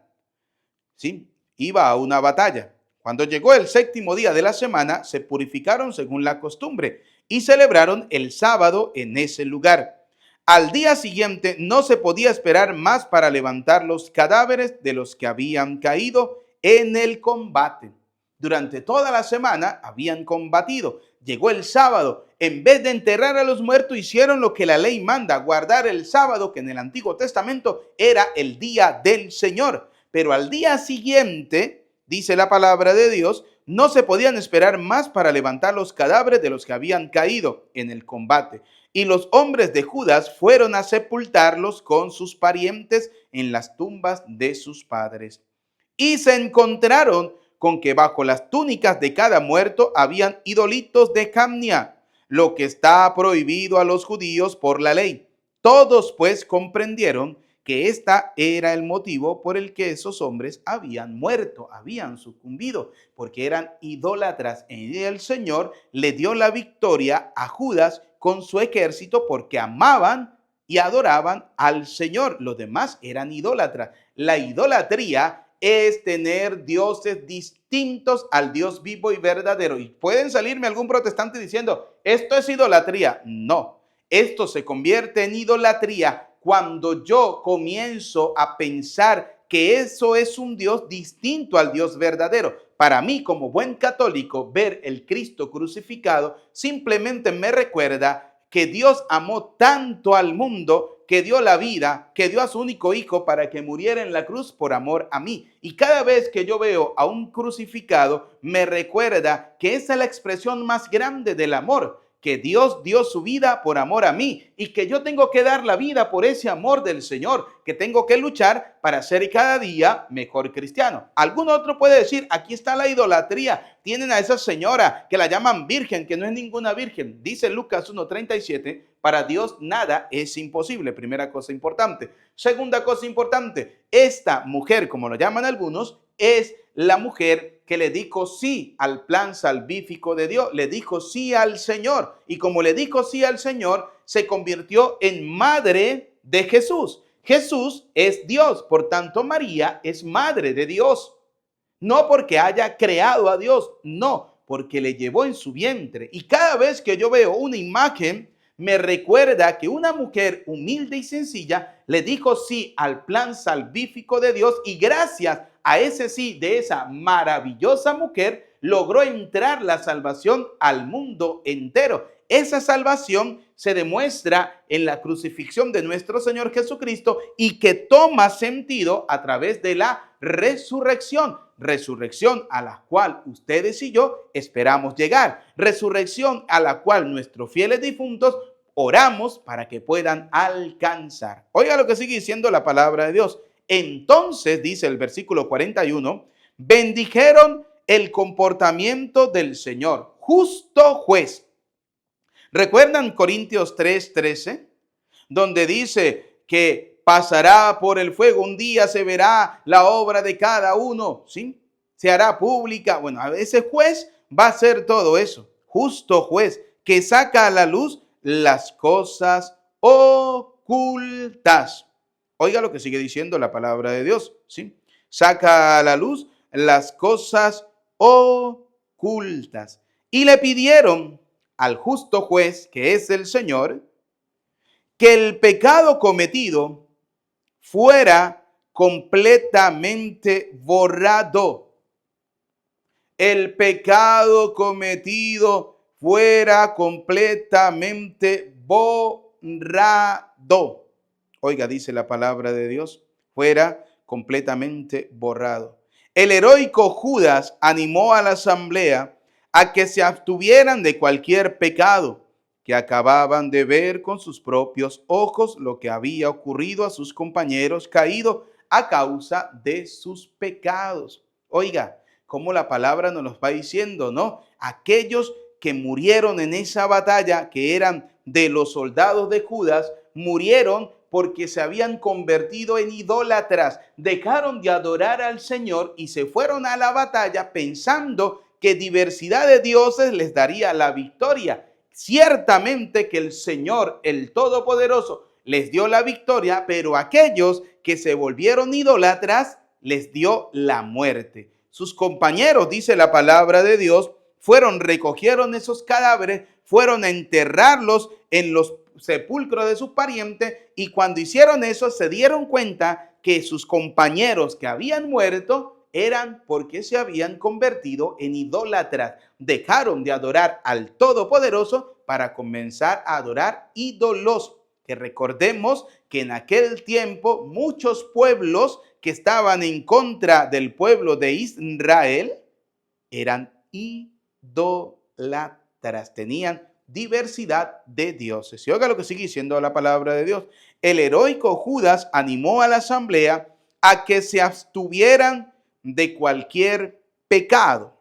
¿sí? Iba a una batalla. Cuando llegó el séptimo día de la semana, se purificaron según la costumbre y celebraron el sábado en ese lugar. Al día siguiente no se podía esperar más para levantar los cadáveres de los que habían caído en el combate. Durante toda la semana habían combatido. Llegó el sábado. En vez de enterrar a los muertos, hicieron lo que la ley manda, guardar el sábado, que en el Antiguo Testamento era el día del Señor. Pero al día siguiente, dice la palabra de Dios, no se podían esperar más para levantar los cadáveres de los que habían caído en el combate. Y los hombres de Judas fueron a sepultarlos con sus parientes en las tumbas de sus padres. Y se encontraron con que bajo las túnicas de cada muerto habían idolitos de Camnia, lo que está prohibido a los judíos por la ley. Todos pues comprendieron que este era el motivo por el que esos hombres habían muerto, habían sucumbido, porque eran idólatras. Y el Señor le dio la victoria a Judas con su ejército porque amaban y adoraban al Señor. Los demás eran idólatras. La idolatría es tener dioses distintos al Dios vivo y verdadero. Y pueden salirme algún protestante diciendo, esto es idolatría. No, esto se convierte en idolatría cuando yo comienzo a pensar que eso es un Dios distinto al Dios verdadero. Para mí, como buen católico, ver el Cristo crucificado simplemente me recuerda que Dios amó tanto al mundo que dio la vida, que dio a su único hijo para que muriera en la cruz por amor a mí. Y cada vez que yo veo a un crucificado, me recuerda que esa es la expresión más grande del amor, que Dios dio su vida por amor a mí y que yo tengo que dar la vida por ese amor del Señor, que tengo que luchar para ser cada día mejor cristiano. Algún otro puede decir, aquí está la idolatría, tienen a esa señora que la llaman virgen, que no es ninguna virgen. Dice Lucas 1:37, para Dios nada es imposible. Primera cosa importante. Segunda cosa importante, esta mujer, como lo llaman algunos, es la mujer que le dijo sí al plan salvífico de Dios, le dijo sí al Señor. Y como le dijo sí al Señor, se convirtió en madre de Jesús. Jesús es Dios, por tanto María es madre de Dios. No porque haya creado a Dios, no, porque le llevó en su vientre. Y cada vez que yo veo una imagen, me recuerda que una mujer humilde y sencilla le dijo sí al plan salvífico de Dios y gracias a ese sí de esa maravillosa mujer logró entrar la salvación al mundo entero. Esa salvación se demuestra en la crucifixión de nuestro Señor Jesucristo y que toma sentido a través de la resurrección. Resurrección a la cual ustedes y yo esperamos llegar. Resurrección a la cual nuestros fieles difuntos oramos para que puedan alcanzar. Oiga lo que sigue diciendo la palabra de Dios. Entonces, dice el versículo 41, bendijeron el comportamiento del Señor, justo juez. ¿Recuerdan Corintios 3:13? Donde dice que pasará por el fuego, un día se verá la obra de cada uno, ¿sí? Se hará pública. Bueno, a ese juez va a hacer todo eso, justo juez, que saca a la luz las cosas ocultas. Oiga lo que sigue diciendo la palabra de Dios, ¿sí? Saca a la luz las cosas ocultas. Y le pidieron al justo juez, que es el Señor, que el pecado cometido fuera completamente borrado. El pecado cometido fuera completamente borrado. Oiga, dice la palabra de Dios, fuera completamente borrado. El heroico Judas animó a la asamblea a que se abstuvieran de cualquier pecado, que acababan de ver con sus propios ojos lo que había ocurrido a sus compañeros caídos a causa de sus pecados. Oiga, cómo la palabra nos los va diciendo, ¿no? Aquellos que murieron en esa batalla, que eran de los soldados de Judas, murieron porque se habían convertido en idólatras, dejaron de adorar al Señor y se fueron a la batalla pensando que diversidad de dioses les daría la victoria. Ciertamente que el Señor, el Todopoderoso, les dio la victoria, pero aquellos que se volvieron idólatras les dio la muerte. Sus compañeros, dice la palabra de Dios, recogieron esos cadáveres, fueron a enterrarlos en los sepulcros de sus parientes, y cuando hicieron eso se dieron cuenta que sus compañeros que habían muerto eran porque se habían convertido en idólatras. Dejaron de adorar al Todopoderoso para comenzar a adorar ídolos. Que recordemos que en aquel tiempo muchos pueblos que estaban en contra del pueblo de Israel eran idólatras, tenían diversidad de dioses. Y oiga lo que sigue diciendo la palabra de Dios. El heroico Judas animó a la asamblea a que se abstuvieran de cualquier pecado,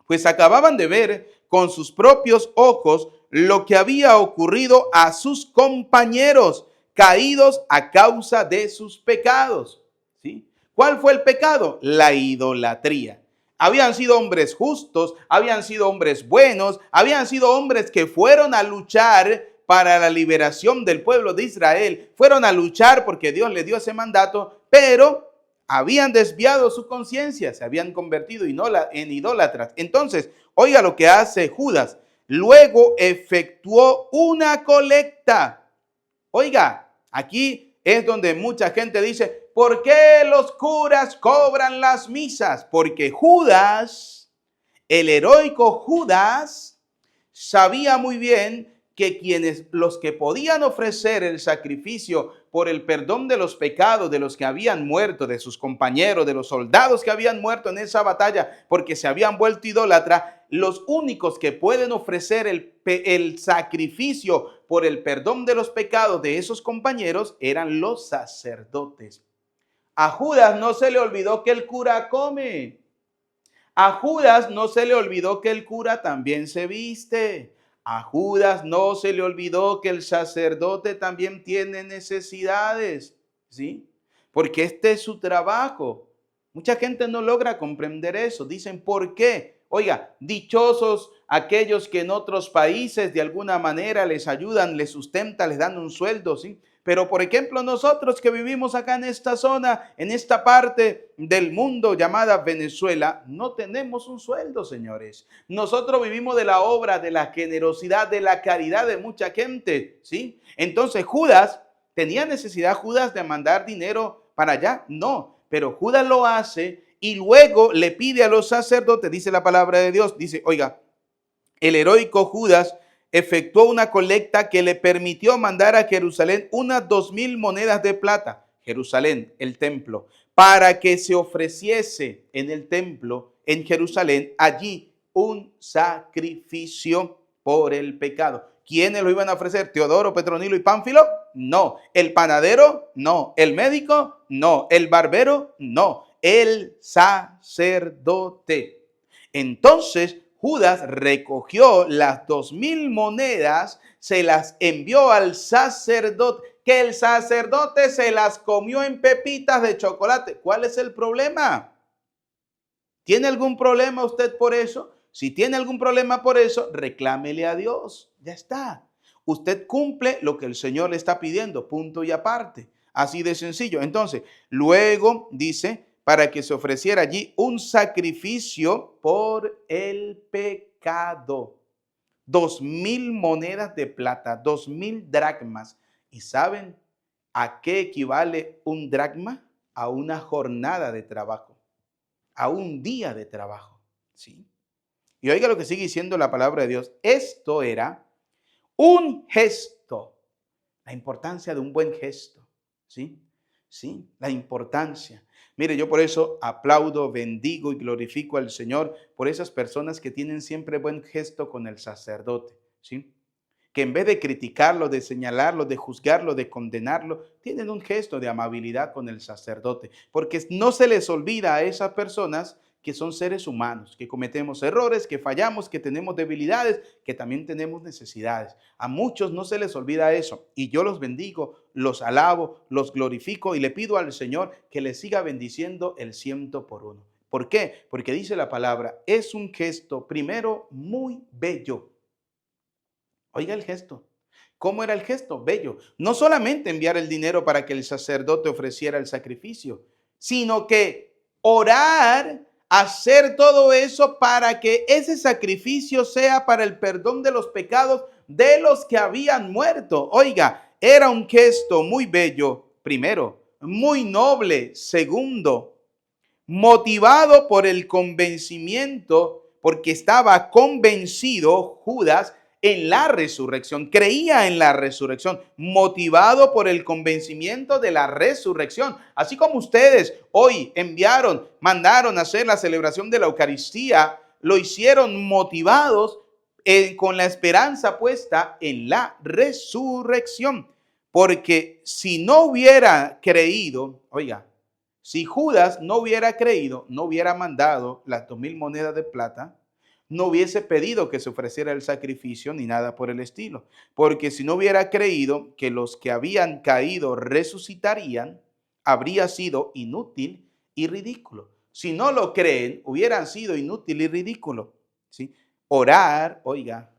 pues acababan de ver con sus propios ojos lo que había ocurrido a sus compañeros caídos a causa de sus pecados. ¿Sí? ¿Cuál fue el pecado? La idolatría. Habían sido hombres justos, habían sido hombres buenos, habían sido hombres que fueron a luchar para la liberación del pueblo de Israel, fueron a luchar porque Dios les dio ese mandato, pero habían desviado su conciencia, se habían convertido en idólatras. Entonces, oiga lo que hace Judas. Luego efectuó una colecta. Oiga, aquí es donde mucha gente dice, ¿por qué los curas cobran las misas? Porque Judas, el heroico Judas, sabía muy bien que los que podían ofrecer el sacrificio por el perdón de los pecados de los que habían muerto, de sus compañeros, de los soldados que habían muerto en esa batalla porque se habían vuelto idólatras, los únicos que pueden ofrecer el sacrificio por el perdón de los pecados de esos compañeros eran los sacerdotes. A Judas no se le olvidó que el cura come. A Judas no se le olvidó que el cura también se viste. A Judas no se le olvidó que el sacerdote también tiene necesidades, ¿sí? Porque este es su trabajo. Mucha gente no logra comprender eso. Dicen, ¿por qué? Oiga, dichosos aquellos que en otros países de alguna manera les ayudan, les sustentan, les dan un sueldo, ¿sí? Pero, por ejemplo, nosotros que vivimos acá en esta zona, en esta parte del mundo llamada Venezuela, no tenemos un sueldo, señores. Nosotros vivimos de la obra, de la generosidad, de la caridad de mucha gente, ¿sí? Entonces, Judas, ¿tenía necesidad Judas de mandar dinero para allá? No, pero Judas lo hace y luego le pide a los sacerdotes, dice la palabra de Dios, dice, oiga, el heroico Judas efectuó una colecta que le permitió mandar a Jerusalén unas 2,000 monedas de plata, Jerusalén, el templo, para que se ofreciese en el templo en Jerusalén allí un sacrificio por el pecado. ¿Quiénes lo iban a ofrecer? ¿Teodoro, Petronilo y Pánfilo? No. ¿El panadero? No. ¿El médico? No. ¿El barbero? No. El sacerdote. Entonces Judas recogió las 2,000 monedas, se las envió al sacerdote, que el sacerdote se las comió en pepitas de chocolate. ¿Cuál es el problema? ¿Tiene algún problema usted por eso? Si tiene algún problema por eso, reclámele a Dios. Ya está. Usted cumple lo que el Señor le está pidiendo, punto y aparte. Así de sencillo. Entonces, luego dice, para que se ofreciera allí un sacrificio por el pecado. 2,000 monedas de plata, 2,000 dracmas. ¿Y saben a qué equivale un dracma? A una jornada de trabajo, a un día de trabajo. ¿Sí? Y oiga lo que sigue diciendo la palabra de Dios. Esto era un gesto. La importancia de un buen gesto. ¿Sí? Sí, la importancia. Mire, yo por eso aplaudo, bendigo y glorifico al Señor por esas personas que tienen siempre buen gesto con el sacerdote, ¿sí? Que en vez de criticarlo, de señalarlo, de juzgarlo, de condenarlo, tienen un gesto de amabilidad con el sacerdote, porque no se les olvida a esas personas que son seres humanos, que cometemos errores, que fallamos, que tenemos debilidades, que también tenemos necesidades. A muchos no se les olvida eso, y yo los bendigo, los alabo, los glorifico y le pido al Señor que les siga bendiciendo el 100 por 1. ¿Por qué? Porque dice la palabra, es un gesto, primero, muy bello. Oiga el gesto. ¿Cómo era el gesto? Bello. No solamente enviar el dinero para que el sacerdote ofreciera el sacrificio, sino que orar, hacer todo eso para que ese sacrificio sea para el perdón de los pecados de los que habían muerto. Oiga, era un gesto muy bello, primero, muy noble, segundo, motivado por el convencimiento, porque estaba convencido Judas en la resurrección, creía en la resurrección, motivado por el convencimiento de la resurrección. Así como ustedes hoy mandaron a hacer la celebración de la Eucaristía, lo hicieron motivados con la esperanza puesta en la resurrección. Porque si no hubiera creído, oiga, si Judas no hubiera creído, no hubiera mandado las 2,000 monedas de plata, no hubiese pedido que se ofreciera el sacrificio ni nada por el estilo. Porque si no hubiera creído que los que habían caído resucitarían, habría sido inútil y ridículo. Si no lo creen, hubieran sido inútil y ridículo. ¿Sí? Orar, oiga,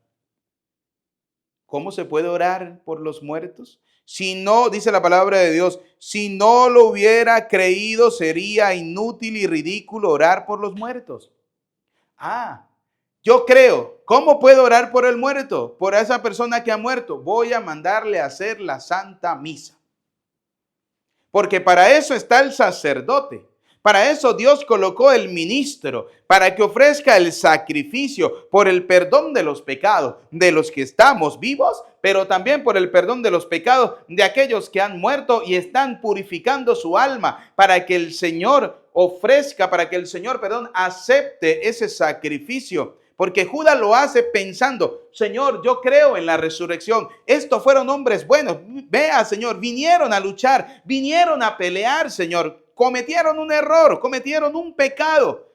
¿cómo se puede orar por los muertos? Si no, dice la palabra de Dios, si no lo hubiera creído, sería inútil y ridículo orar por los muertos. Yo creo. ¿Cómo puedo orar por el muerto? Por esa persona que ha muerto. Voy a mandarle a hacer la Santa Misa. Porque para eso está el sacerdote. Para eso Dios colocó el ministro, para que ofrezca el sacrificio por el perdón de los pecados de los que estamos vivos, pero también por el perdón de los pecados de aquellos que han muerto y están purificando su alma, para que el Señor ofrezca, para que el Señor, acepte ese sacrificio. Porque Judas lo hace pensando, Señor, yo creo en la resurrección. Estos fueron hombres buenos. Vea, Señor, vinieron a luchar, vinieron a pelear, Señor. Cometieron un error, cometieron un pecado.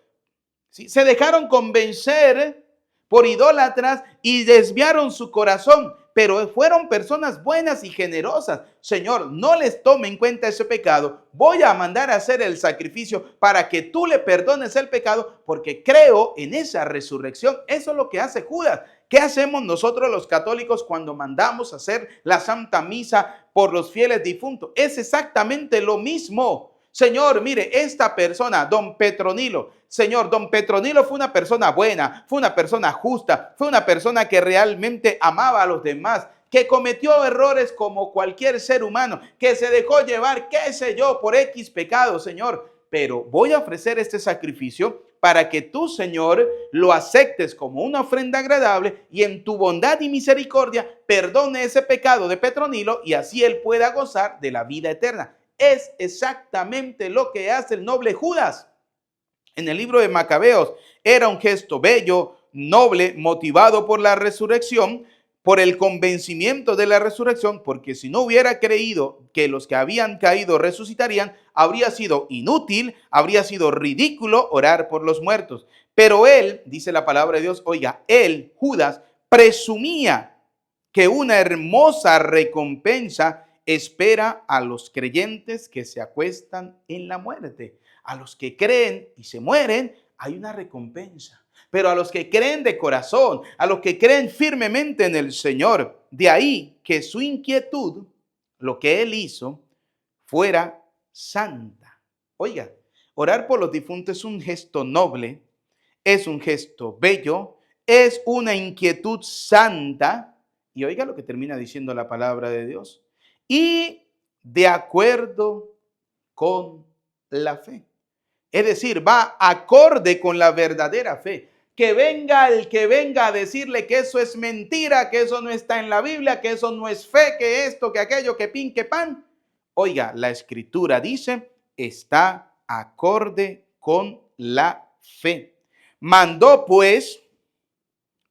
¿Sí? Se dejaron convencer por idólatras y desviaron su corazón. Pero fueron personas buenas y generosas. Señor, no les tome en cuenta ese pecado. Voy a mandar a hacer el sacrificio para que tú le perdones el pecado, porque creo en esa resurrección. Eso es lo que hace Judas. ¿Qué hacemos nosotros los católicos cuando mandamos a hacer la Santa Misa por los fieles difuntos? Es exactamente lo mismo. Señor, mire, esta persona, don Petronilo, Señor, don Petronilo fue una persona buena, fue una persona justa, fue una persona que realmente amaba a los demás, que cometió errores como cualquier ser humano, que se dejó llevar, qué sé yo, por X pecado, Señor. Pero voy a ofrecer este sacrificio para que tú, Señor, lo aceptes como una ofrenda agradable y en tu bondad y misericordia perdone ese pecado de Petronilo y así él pueda gozar de la vida eterna. Es exactamente lo que hace el noble Judas. En el libro de Macabeos era un gesto bello, noble, motivado por la resurrección, por el convencimiento de la resurrección, porque si no hubiera creído que los que habían caído resucitarían, habría sido inútil, habría sido ridículo orar por los muertos. Pero él, dice la palabra de Dios, oiga, él, Judas, presumía que una hermosa recompensa espera a los creyentes que se acuestan en la muerte. A los que creen y se mueren, hay una recompensa. Pero a los que creen de corazón, a los que creen firmemente en el Señor, de ahí que su inquietud, lo que él hizo, fuera santa. Oiga, orar por los difuntos es un gesto noble, es un gesto bello, es una inquietud santa. Y oiga lo que termina diciendo la palabra de Dios. Y de acuerdo con la fe. Es decir, va acorde con la verdadera fe. Que venga el que venga a decirle que eso es mentira, que eso no está en la Biblia, que eso no es fe, que esto, que aquello, que pin, que pan. Oiga, la escritura dice, está acorde con la fe. Mandó pues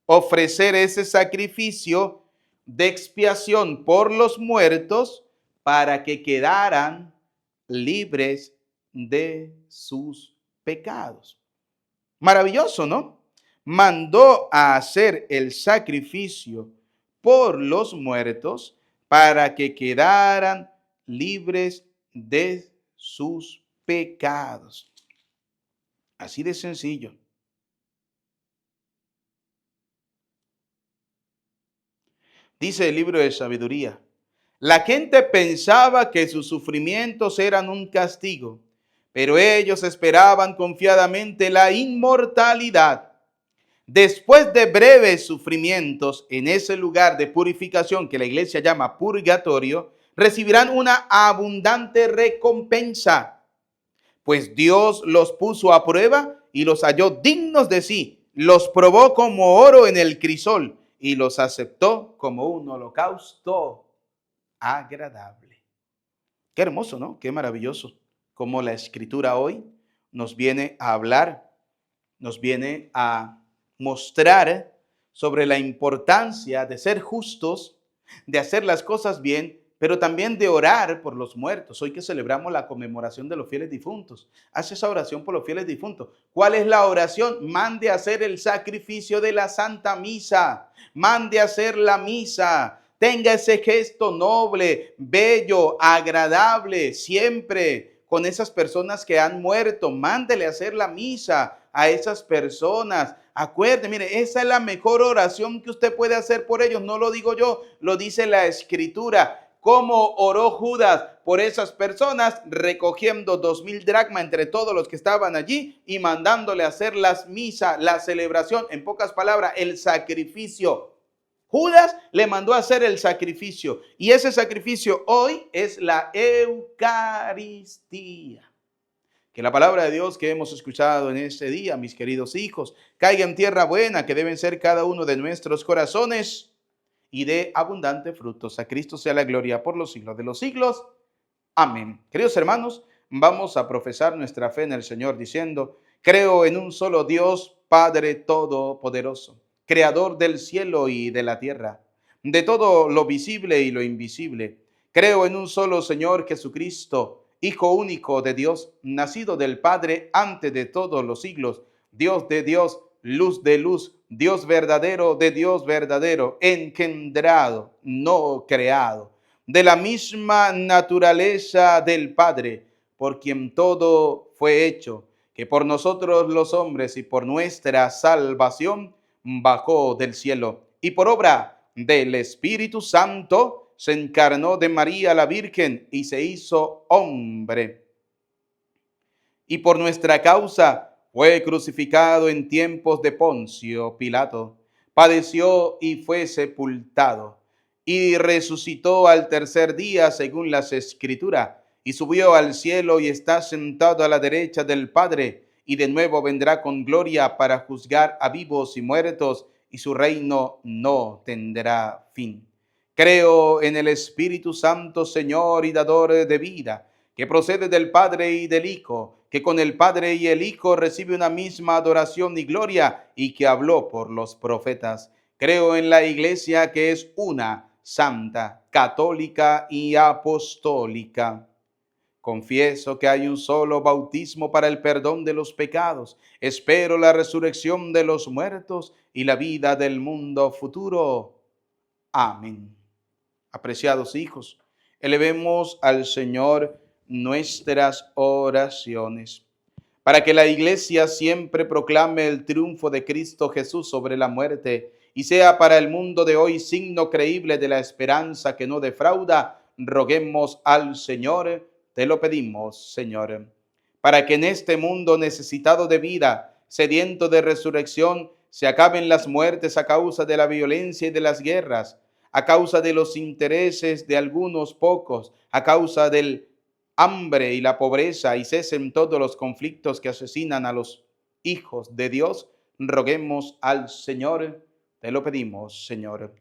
ofrecer ese sacrificio de expiación por los muertos para que quedaran libres de sus pecados. Maravilloso, ¿no? Mandó a hacer el sacrificio por los muertos para que quedaran libres de sus pecados. Así de sencillo. Dice el libro de sabiduría, la gente pensaba que sus sufrimientos eran un castigo, pero ellos esperaban confiadamente la inmortalidad. Después de breves sufrimientos en ese lugar de purificación que la iglesia llama purgatorio, recibirán una abundante recompensa, pues Dios los puso a prueba y los halló dignos de sí, los probó como oro en el crisol y los aceptó como un holocausto agradable. Qué hermoso, ¿no? Qué maravilloso. Como la escritura hoy nos viene a hablar, nos viene a mostrar sobre la importancia de ser justos, de hacer las cosas bien, pero también de orar por los muertos. Hoy que celebramos la conmemoración de los fieles difuntos, hace esa oración por los fieles difuntos. ¿Cuál es la oración? Mande a hacer el sacrificio de la Santa Misa, mande a hacer la misa. Tenga ese gesto noble, bello, agradable, siempre con esas personas que han muerto. Mándele a hacer la misa a esas personas. Acuerde, mire, esa es la mejor oración que usted puede hacer por ellos. No lo digo yo, lo dice la Escritura. ¿Cómo oró Judas por esas personas? Recogiendo 2,000 dracmas entre todos los que estaban allí y mandándole a hacer las misas, la celebración, en pocas palabras, el sacrificio. Judas le mandó a hacer el sacrificio y ese sacrificio hoy es la Eucaristía. Que la palabra de Dios que hemos escuchado en este día, mis queridos hijos, caiga en tierra buena que deben ser cada uno de nuestros corazones y dé abundante frutos. A Cristo sea la gloria por los siglos de los siglos. Amén. Queridos hermanos, vamos a profesar nuestra fe en el Señor diciendo, creo en un solo Dios, Padre Todopoderoso, Creador del cielo y de la tierra, de todo lo visible y lo invisible. Creo en un solo Señor Jesucristo, Hijo único de Dios, nacido del Padre antes de todos los siglos, Dios de Dios, luz de luz, Dios verdadero de Dios verdadero, engendrado, no creado, de la misma naturaleza del Padre, por quien todo fue hecho, que por nosotros los hombres y por nuestra salvación bajó del cielo, y por obra del Espíritu Santo se encarnó de María la Virgen y se hizo hombre. Y por nuestra causa fue crucificado en tiempos de Poncio Pilato, padeció y fue sepultado, y resucitó al tercer día según las Escrituras, y subió al cielo y está sentado a la derecha del Padre, y de nuevo vendrá con gloria para juzgar a vivos y muertos, y su reino no tendrá fin. Creo en el Espíritu Santo, Señor y dador de vida, que procede del Padre y del Hijo, que con el Padre y el Hijo recibe una misma adoración y gloria, y que habló por los profetas. Creo en la Iglesia, que es una, santa, católica y apostólica. Confieso que hay un solo bautismo para el perdón de los pecados. Espero la resurrección de los muertos y la vida del mundo futuro. Amén. Apreciados hijos, elevemos al Señor nuestras oraciones, para que la Iglesia siempre proclame el triunfo de Cristo Jesús sobre la muerte y sea para el mundo de hoy signo creíble de la esperanza que no defrauda. Roguemos al Señor, te lo pedimos, Señor, para que en este mundo necesitado de vida, sediento de resurrección, se acaben las muertes a causa de la violencia y de las guerras, a causa de los intereses de algunos pocos, a causa del hambre y la pobreza, y cesen todos los conflictos que asesinan a los hijos de Dios. Roguemos al Señor, te lo pedimos, Señor,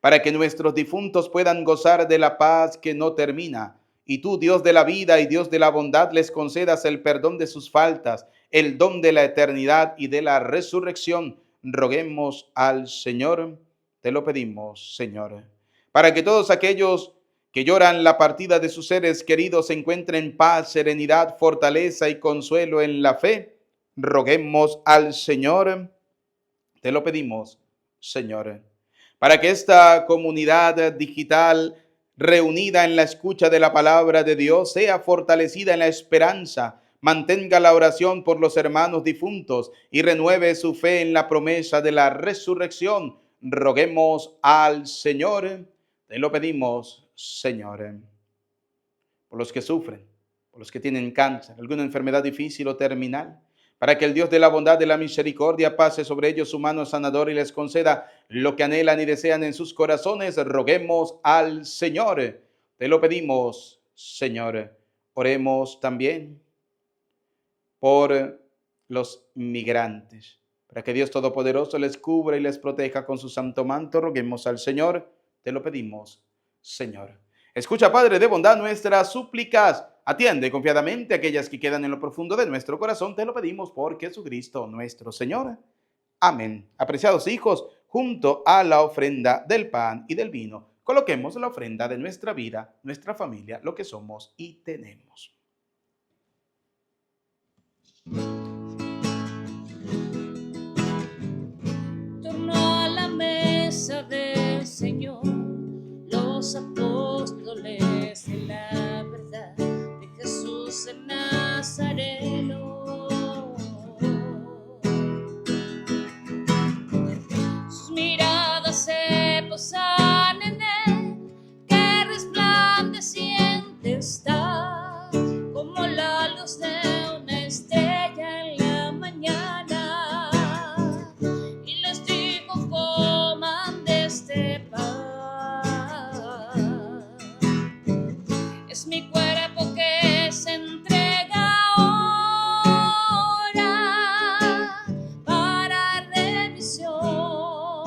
para que nuestros difuntos puedan gozar de la paz que no termina, y tú, Dios de la vida y Dios de la bondad, les concedas el perdón de sus faltas, el don de la eternidad y de la resurrección. Roguemos al Señor, te lo pedimos, Señor, para que todos aquellos que lloran la partida de sus seres queridos encuentren paz, serenidad, fortaleza y consuelo en la fe. Roguemos al Señor, te lo pedimos, Señor, para que esta comunidad digital reunida en la escucha de la palabra de Dios sea fortalecida en la esperanza, mantenga la oración por los hermanos difuntos y renueve su fe en la promesa de la resurrección. Roguemos al Señor, te lo pedimos, Señor, por los que sufren, por los que tienen cáncer, alguna enfermedad difícil o terminal, para que el Dios de la bondad, de la misericordia, pase sobre ellos su mano sanadora y les conceda lo que anhelan y desean en sus corazones. Roguemos al Señor, te lo pedimos, Señor. Oremos también por los migrantes, para que Dios Todopoderoso les cubra y les proteja con su santo manto. Roguemos al Señor, te lo pedimos, Señor. Escucha, Padre de bondad, nuestras súplicas. Atiende confiadamente aquellas que quedan en lo profundo de nuestro corazón. Te lo pedimos por Jesucristo nuestro Señor. Amén. Apreciados hijos, junto a la ofrenda del pan y del vino, coloquemos la ofrenda de nuestra vida, nuestra familia, lo que somos y tenemos. Torno a la mesa del Señor, los apóstoles de la verdad de Jesús el Nazareno. Sus miradas se posan en él, que resplandeciente está, como la luz de una estrella en la mañana. Y les dijo: coman de este pan, es mi cuerpo que se entrega ahora para remisión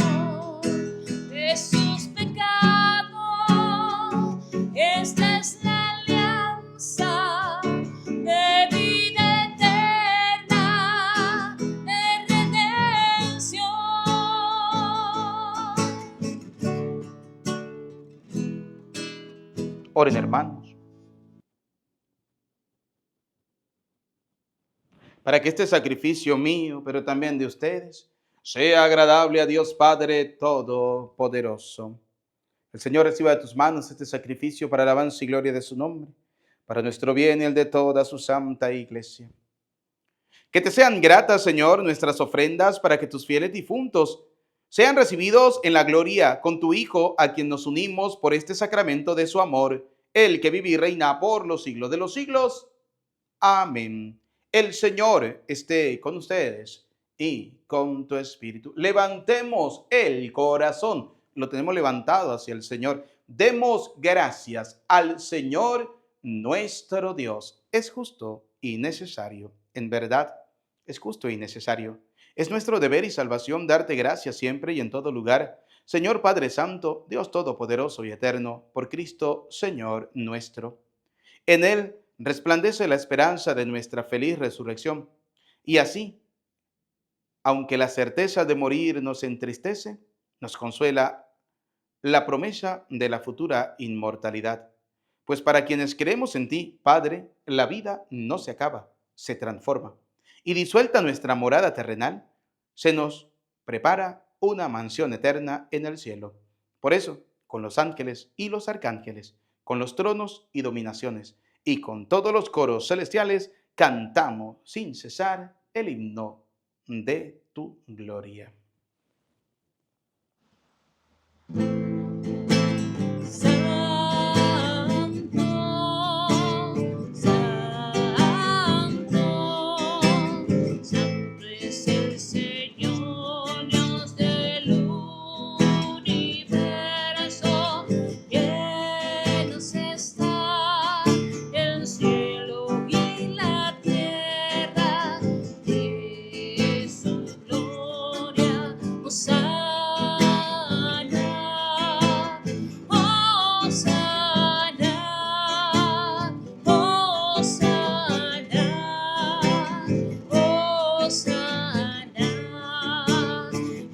de sus pecados. Esta es la alianza de vida eterna, de redención. Oren, hermanos, para que este sacrificio mío, pero también de ustedes, sea agradable a Dios Padre Todopoderoso. El Señor reciba de tus manos este sacrificio para alabanza y gloria de su nombre, para nuestro bien y el de toda su santa iglesia. Que te sean gratas, Señor, nuestras ofrendas, para que tus fieles difuntos sean recibidos en la gloria con tu Hijo, a quien nos unimos por este sacramento de su amor, el que vive y reina por los siglos de los siglos. Amén. El Señor esté con ustedes y con tu espíritu. Levantemos el corazón. Lo tenemos levantado hacia el Señor. Demos gracias al Señor nuestro Dios. Es justo y necesario. En verdad, es justo y necesario. Es nuestro deber y salvación darte gracias siempre y en todo lugar. Señor Padre Santo, Dios Todopoderoso y Eterno, por Cristo, Señor nuestro. En Él resplandece la esperanza de nuestra feliz resurrección. Y así, aunque la certeza de morir nos entristece, nos consuela la promesa de la futura inmortalidad. Pues para quienes creemos en ti, Padre, la vida no se acaba, se transforma. Y disuelta nuestra morada terrenal, se nos prepara una mansión eterna en el cielo. Por eso, con los ángeles y los arcángeles, con los tronos y dominaciones, y con todos los coros celestiales, cantamos sin cesar el himno de tu gloria. Santo, santo, santo es el Señor, Dios del universo. Llenos está el cielo y la tierra de su gloria. Hosana. Hosana, Hosana, Hosana,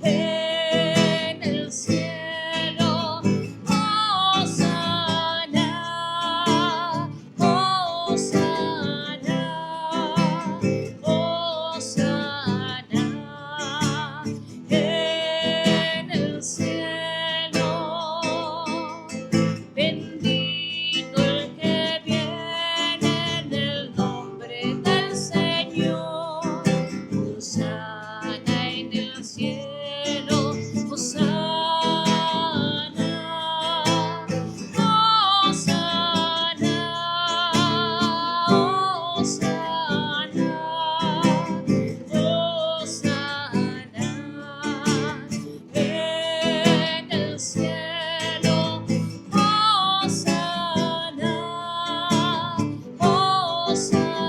en el cielo. Hosana, Hosana, Hosana, en el cielo. Bendito el que viene en el nombre del Señor. Hosana en el cielo. Hosana, Hosana, Hosana, Hosana en el cielo. Hosana, Hosana,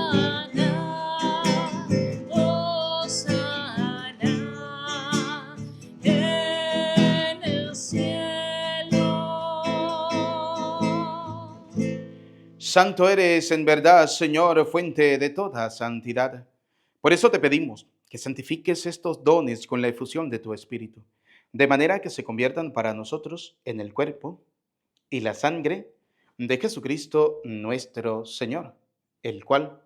Hosana en el cielo. Santo eres en verdad, Señor, fuente de toda santidad. Por eso te pedimos que santifiques estos dones con la efusión de tu Espíritu, de manera que se conviertan para nosotros en el cuerpo y la sangre de Jesucristo nuestro Señor, el cual,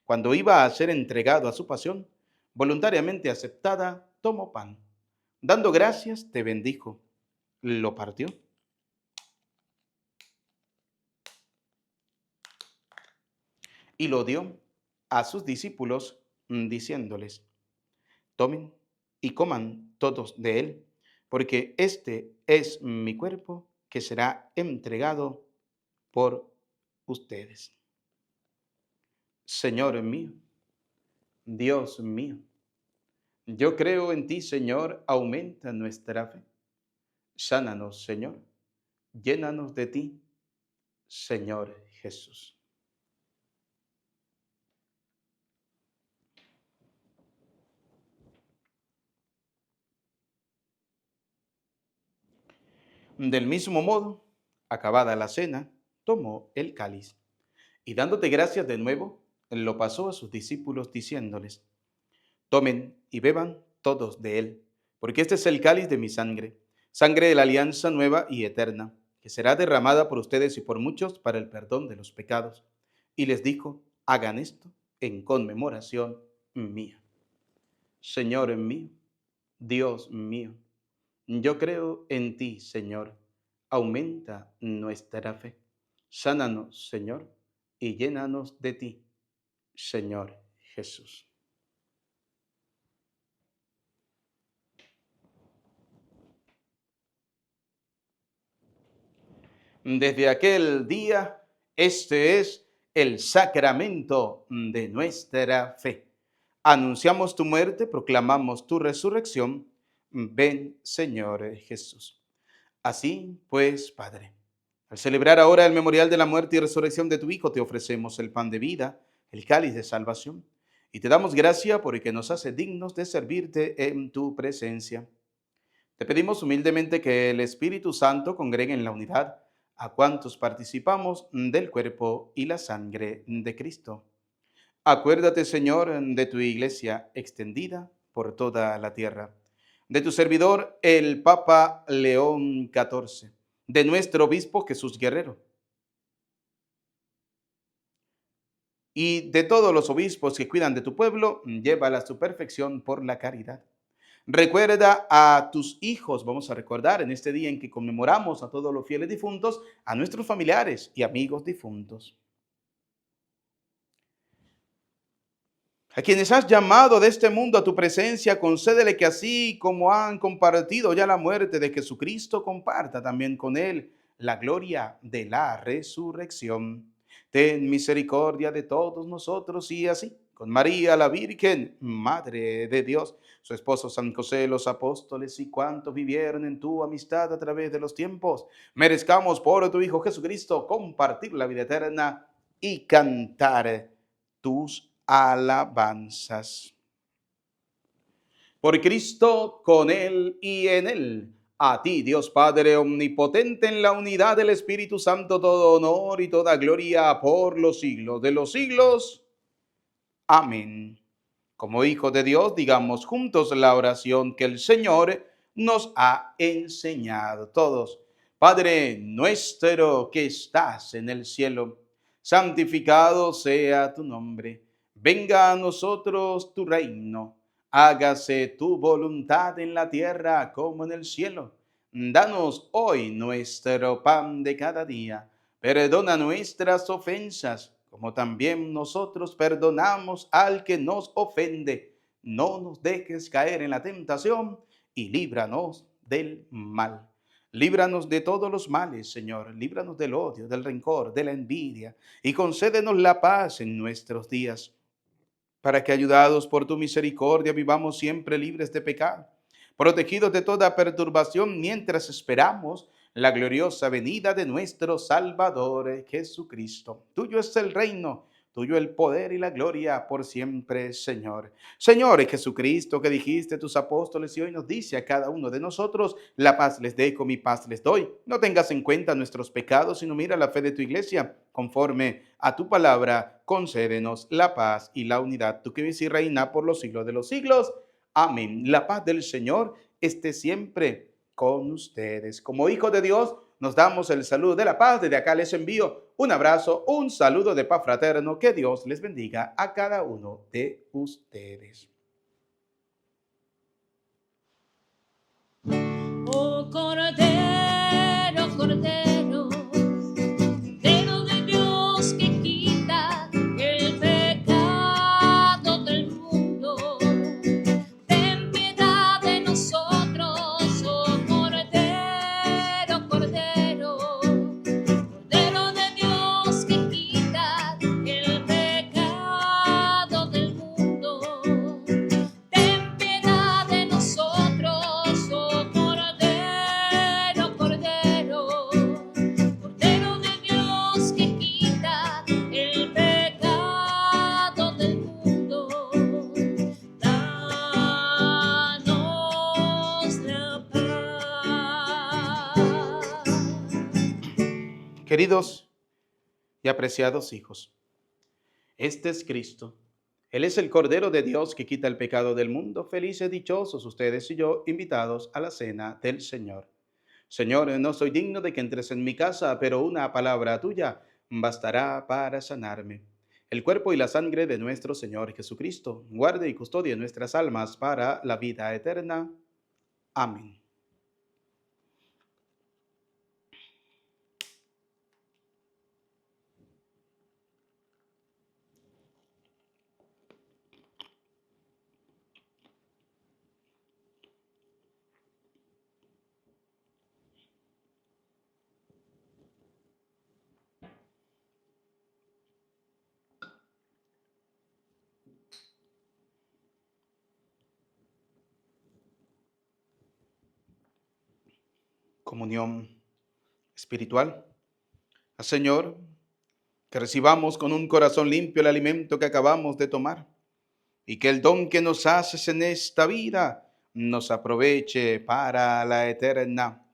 cuando iba a ser entregado a su pasión, voluntariamente aceptada, tomó pan. Dando gracias, te bendijo, lo partió y lo dio a sus discípulos, diciéndoles: tomen y coman todos de él, porque este es mi cuerpo que será entregado por ustedes. Señor mío, Dios mío, yo creo en ti, Señor, aumenta nuestra fe. Sánanos, Señor, llénanos de ti, Señor Jesús. Del mismo modo, acabada la cena, tomó el cáliz y dándote gracias de nuevo, lo pasó a sus discípulos diciéndoles: tomen y beban todos de él, porque este es el cáliz de mi sangre, sangre de la alianza nueva y eterna, que será derramada por ustedes y por muchos para el perdón de los pecados. Y les dijo: hagan esto en conmemoración mía. Señor mío, Dios mío, yo creo en ti, Señor. Aumenta nuestra fe. Sánanos, Señor, y llénanos de ti, Señor Jesús. Desde aquel día, este es el sacramento de nuestra fe. Anunciamos tu muerte, proclamamos tu resurrección. Ven, Señor Jesús. Así pues, Padre, al celebrar ahora el memorial de la muerte y resurrección de tu Hijo, te ofrecemos el pan de vida, el cáliz de salvación, y te damos gracia porque nos hace dignos de servirte en tu presencia. Te pedimos humildemente que el Espíritu Santo congregue en la unidad a cuantos participamos del cuerpo y la sangre de Cristo. Acuérdate, Señor, de tu iglesia extendida por toda la tierra, de tu servidor, el Papa León XIV, de nuestro obispo Jesús Guerrero, y de todos los obispos que cuidan de tu pueblo, llévala a su perfección por la caridad. Recuerda a tus hijos, vamos a recordar en este día en que conmemoramos a todos los fieles difuntos, a nuestros familiares y amigos difuntos. A quienes has llamado de este mundo a tu presencia, concédele que así como han compartido ya la muerte de Jesucristo, comparta también con él la gloria de la resurrección. Ten misericordia de todos nosotros y así, con María la Virgen, Madre de Dios, su esposo San José, los apóstoles y cuantos vivieron en tu amistad a través de los tiempos, merezcamos por tu Hijo Jesucristo compartir la vida eterna y cantar tus alabanzas. Por Cristo, con Él y en Él, a ti, Dios Padre omnipotente, en la unidad del Espíritu Santo, todo honor y toda gloria por los siglos de los siglos. Amén. Como hijos de Dios, digamos juntos la oración que el Señor nos ha enseñado. Todos. Padre nuestro que estás en el cielo, santificado sea tu nombre. Venga a nosotros tu reino. Hágase tu voluntad en la tierra como en el cielo. Danos hoy nuestro pan de cada día. Perdona nuestras ofensas, como también nosotros perdonamos al que nos ofende. No nos dejes caer en la tentación y líbranos del mal. Líbranos de todos los males, Señor. Líbranos del odio, del rencor, de la envidia, y concédenos la paz en nuestros días, para que, ayudados por tu misericordia, vivamos siempre libres de pecado, protegidos de toda perturbación, mientras esperamos la gloriosa venida de nuestro Salvador Jesucristo. Tuyo es el reino, tuyo el poder y la gloria por siempre, Señor. Señor Jesucristo, que dijiste a tus apóstoles y hoy nos dice a cada uno de nosotros: la paz les dejo, mi paz les doy. No tengas en cuenta nuestros pecados, sino mira la fe de tu iglesia. Conforme a tu palabra, concédenos la paz y la unidad, tú que vives y reina por los siglos de los siglos. Amén. La paz del Señor esté siempre con ustedes. Como hijos de Dios, nos damos el saludo de la paz. Desde acá les envío un abrazo, un saludo de paz fraterno. Que Dios les bendiga a cada uno de ustedes. Oh Cordero, Cordero, Cordero de Dios que quita el pecado del mundo, ten piedad de nosotros, oh Cordero, Cordero, Cordero de Dios que quita el pecado del mundo, ten piedad de nosotros, oh Cordero, Cordero, Cordero de Dios que quita el pecado del mundo. Danos la paz. Queridos y apreciados hijos, este es Cristo. Él es el Cordero de Dios que quita el pecado del mundo. Felices, dichosos ustedes y yo, invitados a la cena del Señor. Señor, no soy digno de que entres en mi casa, pero una palabra tuya bastará para sanarme. El cuerpo y la sangre de nuestro Señor Jesucristo guarde y custodie nuestras almas para la vida eterna. Amén. Comunión espiritual. Al Señor, que recibamos con un corazón limpio el alimento que acabamos de tomar, y que el don que nos haces en esta vida nos aproveche para la eterna.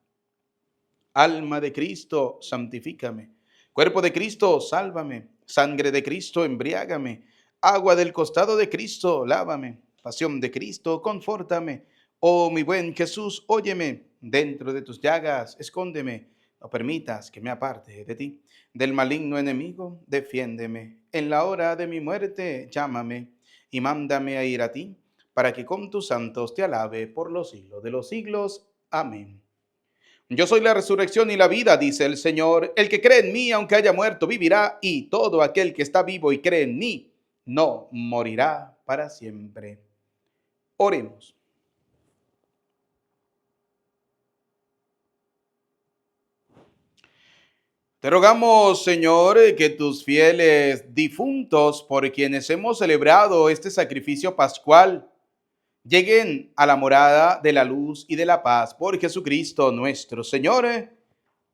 Alma de Cristo, santifícame. Cuerpo de Cristo, sálvame. Sangre de Cristo, embriágame. Agua del costado de Cristo, lávame. Pasión de Cristo, confórtame. Oh, mi buen Jesús, óyeme. Dentro de tus llagas, escóndeme. No permitas que me aparte de ti. Del maligno enemigo, defiéndeme. En la hora de mi muerte, llámame y mándame a ir a ti, para que con tus santos te alabe por los siglos de los siglos. Amén. Yo soy la resurrección y la vida, dice el Señor. El que cree en mí, aunque haya muerto, vivirá, y todo aquel que está vivo y cree en mí, no morirá para siempre. Oremos. Te rogamos, Señor, que tus fieles difuntos, por quienes hemos celebrado este sacrificio pascual, lleguen a la morada de la luz y de la paz por Jesucristo nuestro Señor.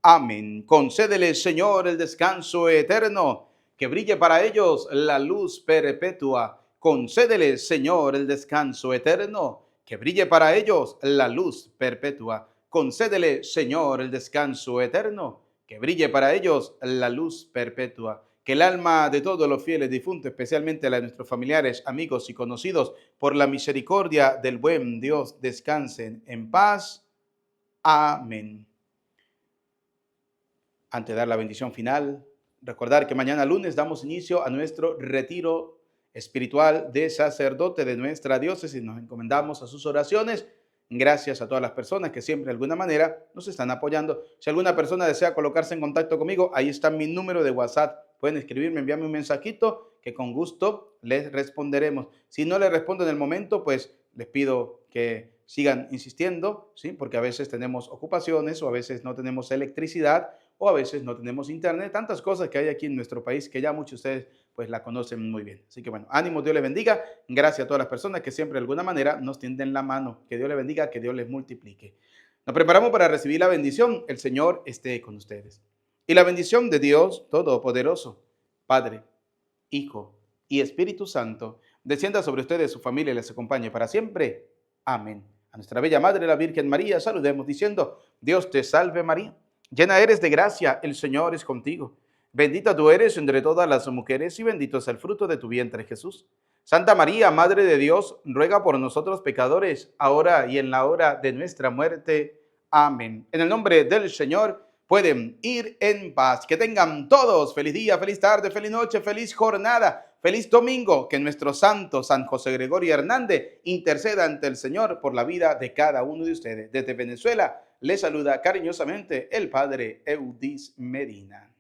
Amén. Concédele, Señor, el descanso eterno, que brille para ellos la luz perpetua. Concédele, Señor, el descanso eterno, que brille para ellos la luz perpetua. Concédele, Señor, el descanso eterno, que brille para ellos la luz perpetua. Que el alma de todos los fieles difuntos, especialmente la de nuestros familiares, amigos y conocidos, por la misericordia del buen Dios, descansen en paz. Amén. Antes de dar la bendición final, recordar que mañana lunes damos inicio a nuestro retiro espiritual de sacerdote de nuestra diócesis. Nos encomendamos a sus oraciones. Gracias a todas las personas que siempre de alguna manera nos están apoyando. Si alguna persona desea colocarse en contacto conmigo, ahí está mi número de WhatsApp. Pueden escribirme, enviarme un mensajito que con gusto les responderemos. Si no les respondo en el momento, pues les pido que sigan insistiendo, ¿sí? Porque a veces tenemos ocupaciones o a veces no tenemos electricidad o a veces no tenemos internet, tantas cosas que hay aquí en nuestro país que ya muchos de ustedes pues la conocen muy bien. Así que bueno, ánimo, Dios les bendiga. Gracias a todas las personas que siempre de alguna manera nos tienden la mano. Que Dios les bendiga, que Dios les multiplique. Nos preparamos para recibir la bendición. El Señor esté con ustedes. Y la bendición de Dios Todopoderoso, Padre, Hijo y Espíritu Santo, descienda sobre ustedes, su familia y les acompañe para siempre. Amén. A nuestra bella Madre, la Virgen María, saludemos diciendo: Dios te salve María, llena eres de gracia, el Señor es contigo. Bendita tú eres entre todas las mujeres y bendito es el fruto de tu vientre, Jesús. Santa María, Madre de Dios, ruega por nosotros pecadores, ahora y en la hora de nuestra muerte. Amén. En el nombre del Señor, pueden ir en paz. Que tengan todos feliz día, feliz tarde, feliz noche, feliz jornada, feliz domingo. Que nuestro santo San José Gregorio Hernández interceda ante el Señor por la vida de cada uno de ustedes. Desde Venezuela les saluda cariñosamente el Padre Eudis Medina.